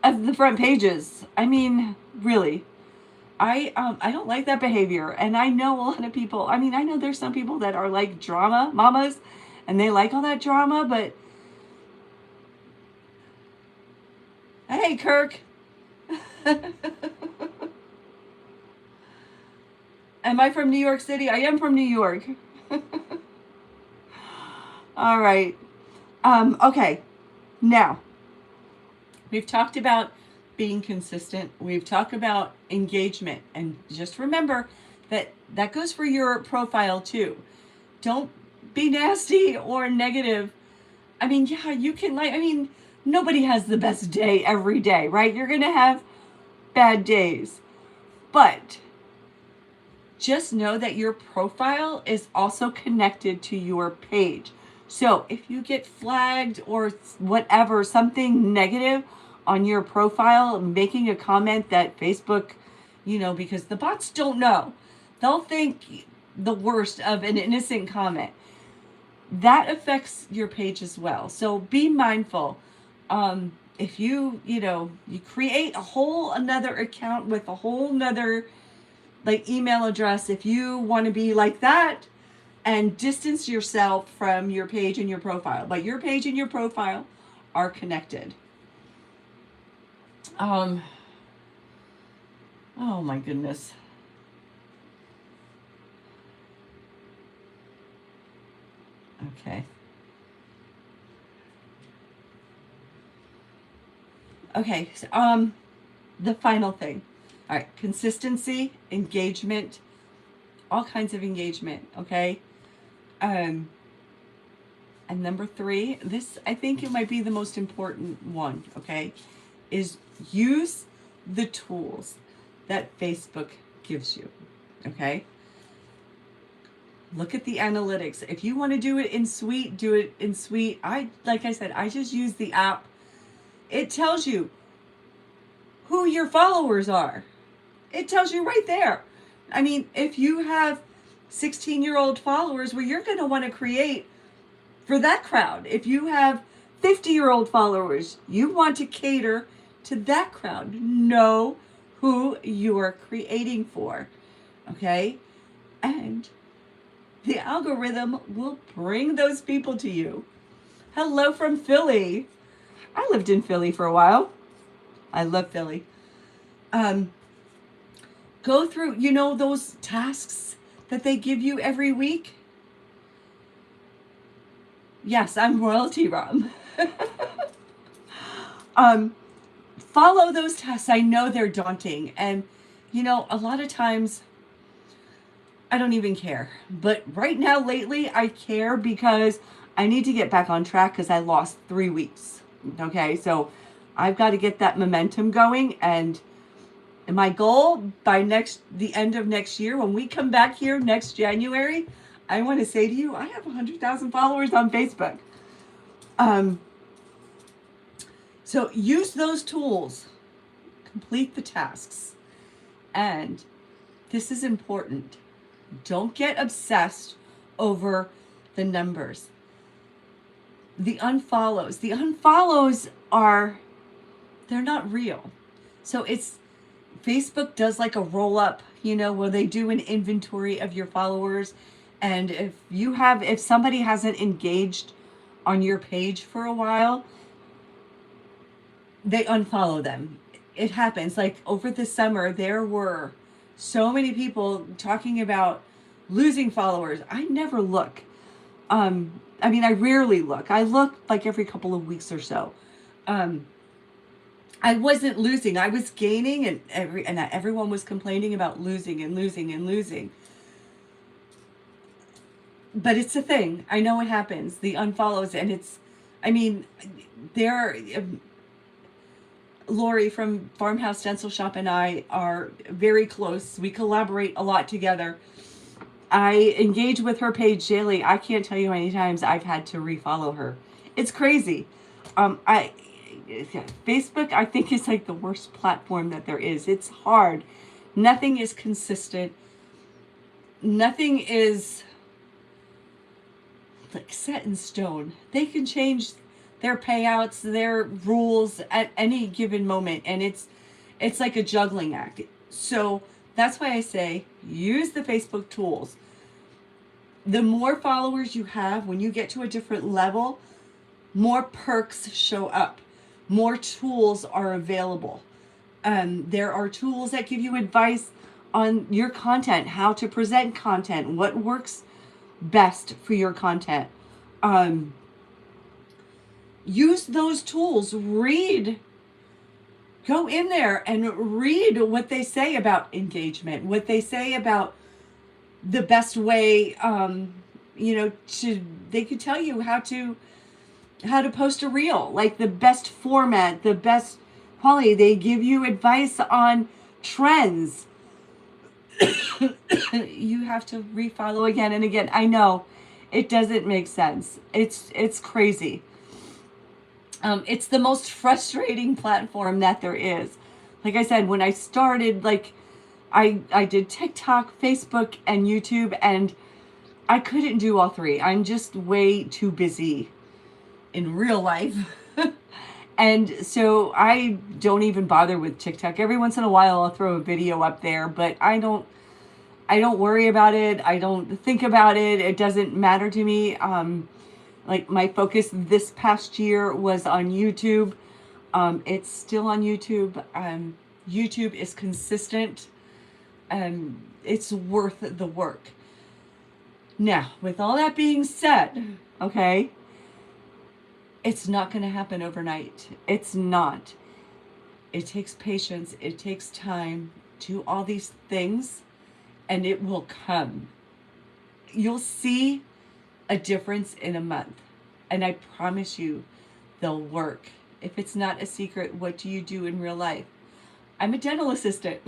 of the front pages. I mean, really. I don't like that behavior. And I know a lot of people, I know there's some people that are like drama mamas and they like all that drama, but hey, Kirk. Am I from New York City? I am from New York. All right. Okay. Now, we've talked about being consistent. We've talked about engagement. And just remember that that goes for your profile too. Don't be nasty or negative. I mean, yeah, you can nobody has the best day every day, right? You're going to have bad days. But just know that your profile is also connected to your page. So if you get flagged or whatever, something negative on your profile, making a comment that Facebook, because the bots don't know, they'll think the worst of an innocent comment. That affects your page as well. So be mindful. If you create a whole another account with a whole nother email address, if you want to be like that, and distance yourself from your page and your profile. But your page and your profile are connected. Oh my goodness. Okay. Okay, so, the final thing. All right, consistency, engagement, all kinds of engagement, okay? And number 3, this, I think it might be the most important one, okay, is use the tools that Facebook gives you, okay? Look at the analytics. If you want to do it in Suite, do it in Suite. Like I said, I just use the app. It tells you who your followers are. It tells you right there. I mean, if you have 16-year-old followers, well, you're going to want to create for that crowd. If you have 50-year-old followers, you want to cater to that crowd. Know who you're creating for, okay? And the algorithm will bring those people to you. Hello from Philly. I lived in Philly for a while. I love Philly. Go through, those tasks that they give you every week. Yes, I'm royalty, Rom. Follow those tasks. I know they're daunting. And, a lot of times I don't even care. But right now, lately, I care because I need to get back on track because I lost 3 weeks. Okay, so I've got to get that momentum going. And my goal by the end of next year, when we come back here next January, I want to say to you, I have 100,000 followers on Facebook. So use those tools, complete the tasks. And this is important. Don't get obsessed over the numbers. The unfollows they're not real. So Facebook does like a roll up, where they do an inventory of your followers. And if somebody hasn't engaged on your page for a while, they unfollow them. It happens. Like over the summer, there were so many people talking about losing followers. I never look. I rarely look. I look like every couple of weeks or so. I wasn't losing. I was gaining, and everyone was complaining about losing and losing and losing. But it's a thing. I know it happens. The unfollows, and Lori from Farmhouse Stencil Shop and I are very close. We collaborate a lot together. I engage with her page daily. I can't tell you how many times I've had to refollow her. It's crazy. Facebook, I think, is like the worst platform that there is. It's hard. Nothing is consistent. Nothing is like set in stone. They can change their payouts, their rules at any given moment, and it's like a juggling act. So that's why I say use the Facebook tools. The more followers you have, when you get to a different level, more perks show up. More tools are available. There are tools that give you advice on your content, how to present content, what works best for your content. Use those tools. Read go in there and read what they say about engagement, what they say about the best way, they could tell you how to post a reel, like the best format, the best quality. They give you advice on trends. You have to refollow again and again. I know it doesn't make sense. It's crazy. It's the most frustrating platform that there is. Like I said, when I started, like I did TikTok, Facebook, and YouTube, and I couldn't do all three. I'm just way too busy in real life. And so I don't even bother with TikTok. Every once in a while I'll throw a video up there, but I don't worry about it. I don't think about it. It doesn't matter to me. Like my focus this past year was on YouTube. It's still on YouTube. YouTube is consistent. It's worth the work. Now, with all that being said, okay, it's not going to happen overnight. It's not. It takes patience. It takes time. Do all these things, and it will come. You'll see a difference in a month. And I promise you, they'll work. If it's not a secret, what do you do in real life? I'm a dental assistant.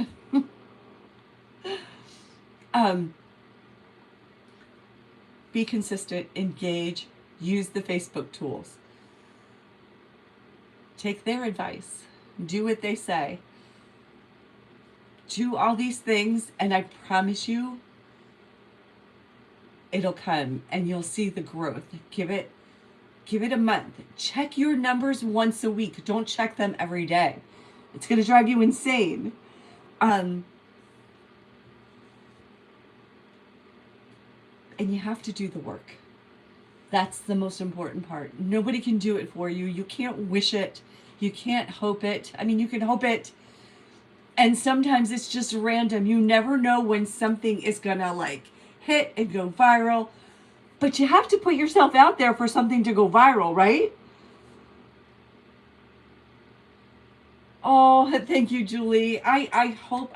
Be consistent, engage, use the Facebook tools. Take their advice. Do what they say. Do all these things, and I promise you, it'll come, and you'll see the growth. Give it a month. Check your numbers once a week. Don't check them every day. It's going to drive you insane. And you have to do the work. That's the most important part. Nobody can do it for you. You can't wish it. You can't hope it. I mean, you can hope it. And sometimes it's just random. You never know when something is going to like hit and go viral. But you have to put yourself out there for something to go viral, right? Oh, thank you, Julie. I hope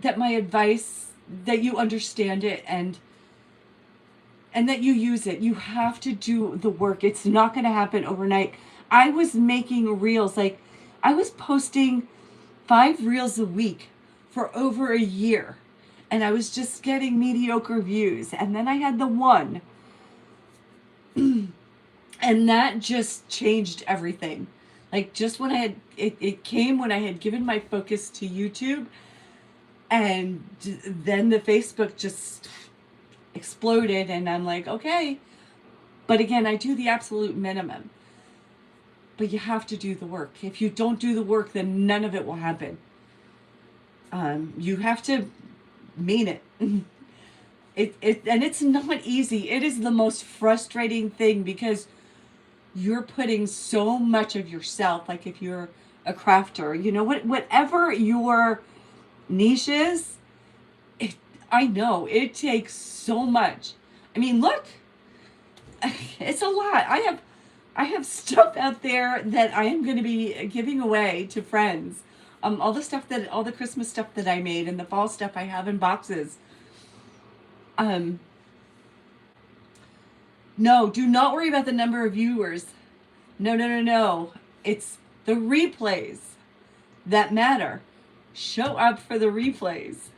that my advice, that you understand it and that you use it. You have to do the work. It's not going to happen overnight. I was making reels, like I was posting 5 reels a week for over a year. And I was just getting mediocre views. And then I had the one. And that just changed everything. Like just when I had, it came when I had given my focus to YouTube. And then the Facebook just exploded. And I'm like, okay. But again, I do the absolute minimum. But you have to do the work. If you don't do the work, then none of it will happen. You have to mean it. And it's not easy. It is the most frustrating thing because you're putting so much of yourself, like if you're a crafter, whatever your niche is, I know it takes so much. I mean, look, it's a lot. I have stuff out there that I am going to be giving away to friends. All the Christmas stuff that I made and the fall stuff I have in boxes. No, do not worry about the number of viewers. No. It's the replays that matter. Show up for the replays.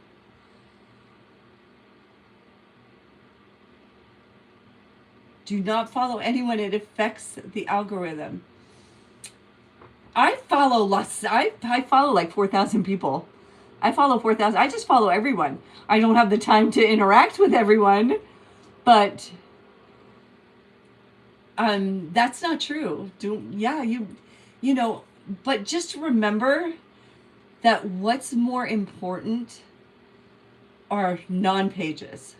Do not follow anyone. It affects the algorithm. I follow lots. I follow like 4,000 people. I follow 4,000. I just follow everyone. I don't have the time to interact with everyone, but that's not true. But just remember that what's more important are non-pages.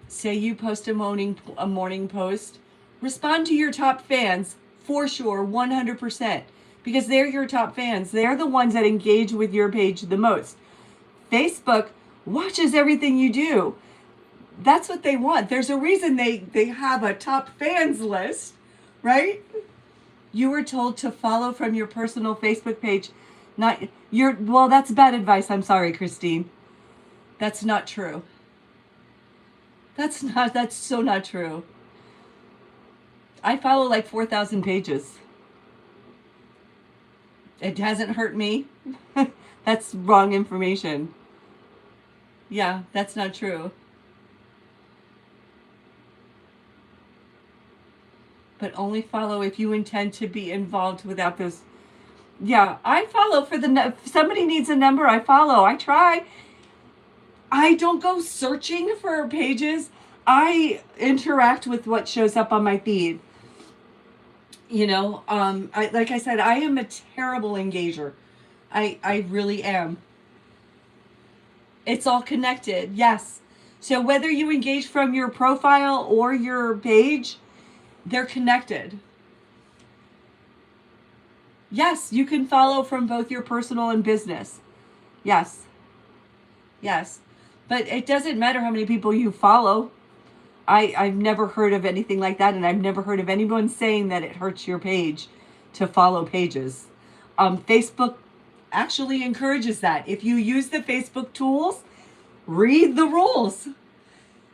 Say you post a morning post, respond to your top fans for sure, 100%. Because they're your top fans. They're the ones that engage with your page the most. Facebook watches everything you do. That's what they want. There's a reason they have a top fans list, right? You were told to follow from your personal Facebook page, not your, well, that's bad advice. I'm sorry, Christine. That's not true. That's so not true. I follow like 4,000 pages. It hasn't hurt me. That's wrong information. Yeah, that's not true. But only follow if you intend to be involved without those. Yeah, I follow for the, if somebody needs a number, I follow. I try. I don't go searching for pages. I interact with what shows up on my feed. You know, like I said, I am a terrible engager. I really am. It's all connected. Yes. So whether you engage from your profile or your page, they're connected. Yes, you can follow from both your personal and business. Yes. Yes. But it doesn't matter how many people you follow. I've never heard of anything like that, and I've never heard of anyone saying that it hurts your page to follow pages. Facebook actually encourages that. If you use the Facebook tools, read the rules.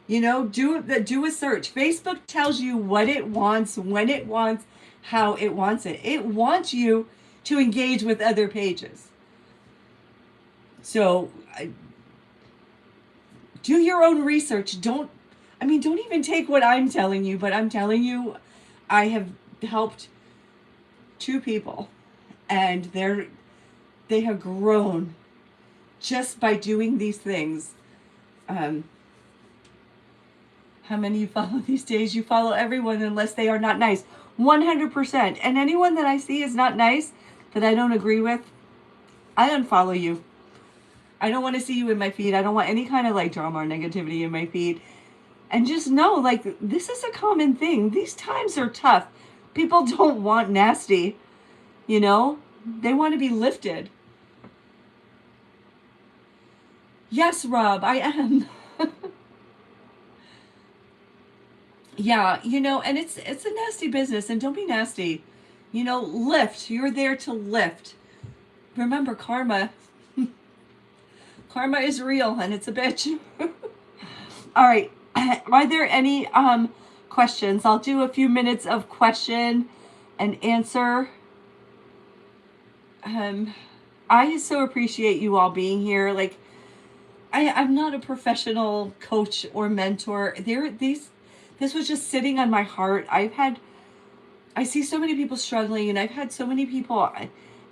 You know, do a search. Facebook tells you what it wants, when it wants, how it wants it. It wants you to engage with other pages. So do your own research. Don't even take what I'm telling you, but I'm telling you, I have helped 2 people, and they have grown just by doing these things. How many you follow these days? You follow everyone unless they are not nice. 100%. And anyone that I see is not nice, that I don't agree with, I unfollow you. I don't want to see you in my feed. I don't want any kind of like drama or negativity in my feed. And just know, like, this is a common thing. These times are tough. People don't want nasty, you know? They want to be lifted. Yes, Rob, I am. Yeah, you know, and it's a nasty business, and don't be nasty. You know, lift. You're there to lift. Remember, karma. Karma is real, and it's a bitch. All right. Are there any questions? I'll do a few minutes of question and answer. I so appreciate you all being here. Like, I'm not a professional coach or mentor. This was just sitting on my heart. I see so many people struggling, and I've had so many people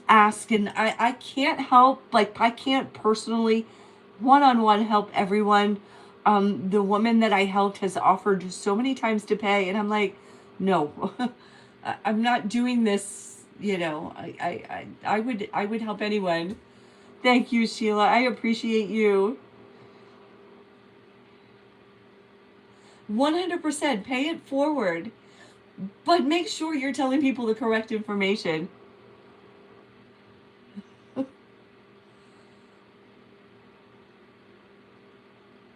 ask, and I can't help, like, I can't personally one-on-one help everyone. The woman that I helped has offered so many times to pay, and I'm like, no, I'm not doing this. You know, I would help anyone. Thank you, Sheila. I appreciate you. 100% pay it forward, but make sure you're telling people the correct information.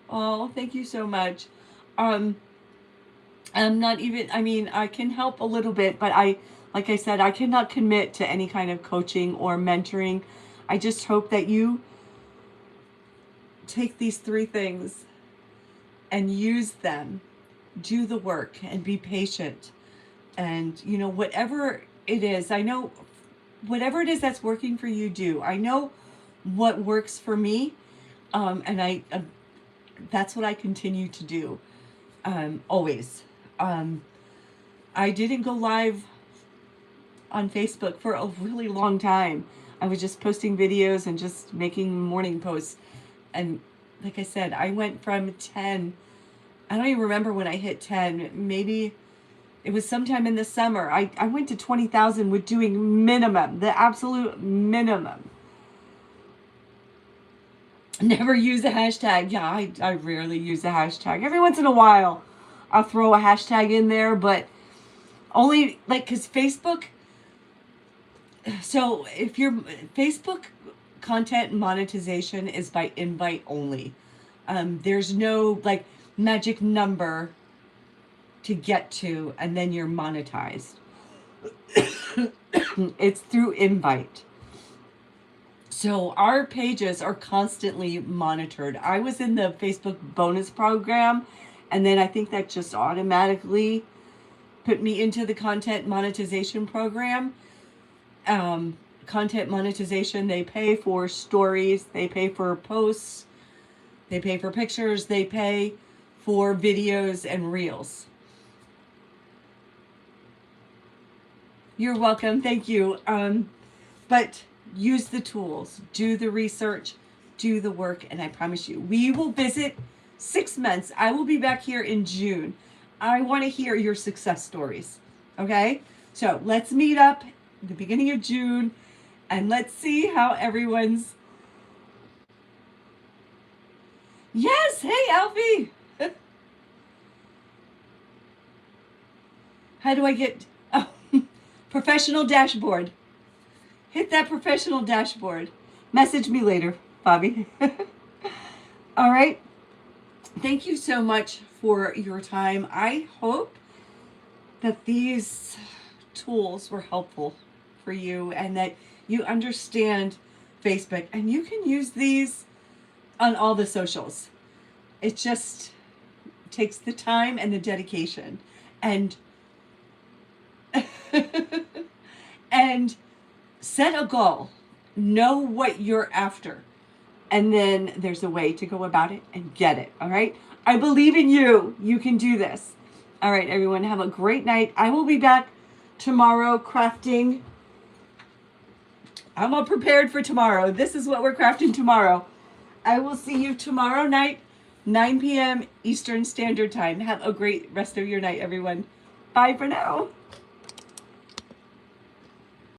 Oh, thank you so much. I'm not even, I can help a little bit, but like I said, I cannot commit to any kind of coaching or mentoring. I just hope that you take these 3 things and use them. Do the work and be patient. And, you know, whatever it is, I know whatever it is that's working for you, do. I know what works for me. And that's what I continue to do. Always. I didn't go live on Facebook for a really long time. I was just posting videos and just making morning posts. And like I said, I went from 10, I don't even remember when I hit 10, maybe it was sometime in the summer. I went to 20,000 with doing minimum, the absolute minimum. Never use a hashtag. Yeah, I rarely use a hashtag. Every once in a while, I'll throw a hashtag in there, but only like, because Facebook, so if your Facebook content monetization is by invite only. There's no like magic number to get to, and then you're monetized. It's through invite. So our pages are constantly monitored. I was in the Facebook bonus program, and then I think that just automatically put me into the content monetization program. Content monetization, they pay for stories, they pay for posts, they pay for pictures, they pay for videos and reels. You're welcome. Thank you. But use the tools, do the research, do the work, and I promise you, we will visit 6 months. I will be back here in June. I want to hear your success stories. Okay? So let's meet up at the beginning of June and let's see how everyone's. Yes! Hey, Alfie! How do I get. Oh, professional dashboard. Hit that professional dashboard. Message me later, Bobby. All right. Thank you so much for your time. I hope that these tools were helpful for you and that you understand Facebook and you can use these on all the socials. It just takes the time and the dedication and and set a goal. Know what you're after. And then there's a way to go about it and get it. All right. I believe in you. You can do this. All right, everyone. Have a great night. I will be back tomorrow crafting. I'm all prepared for tomorrow. This is what we're crafting tomorrow. I will see you tomorrow night, 9 p.m. Eastern Standard Time. Have a great rest of your night, everyone. Bye for now.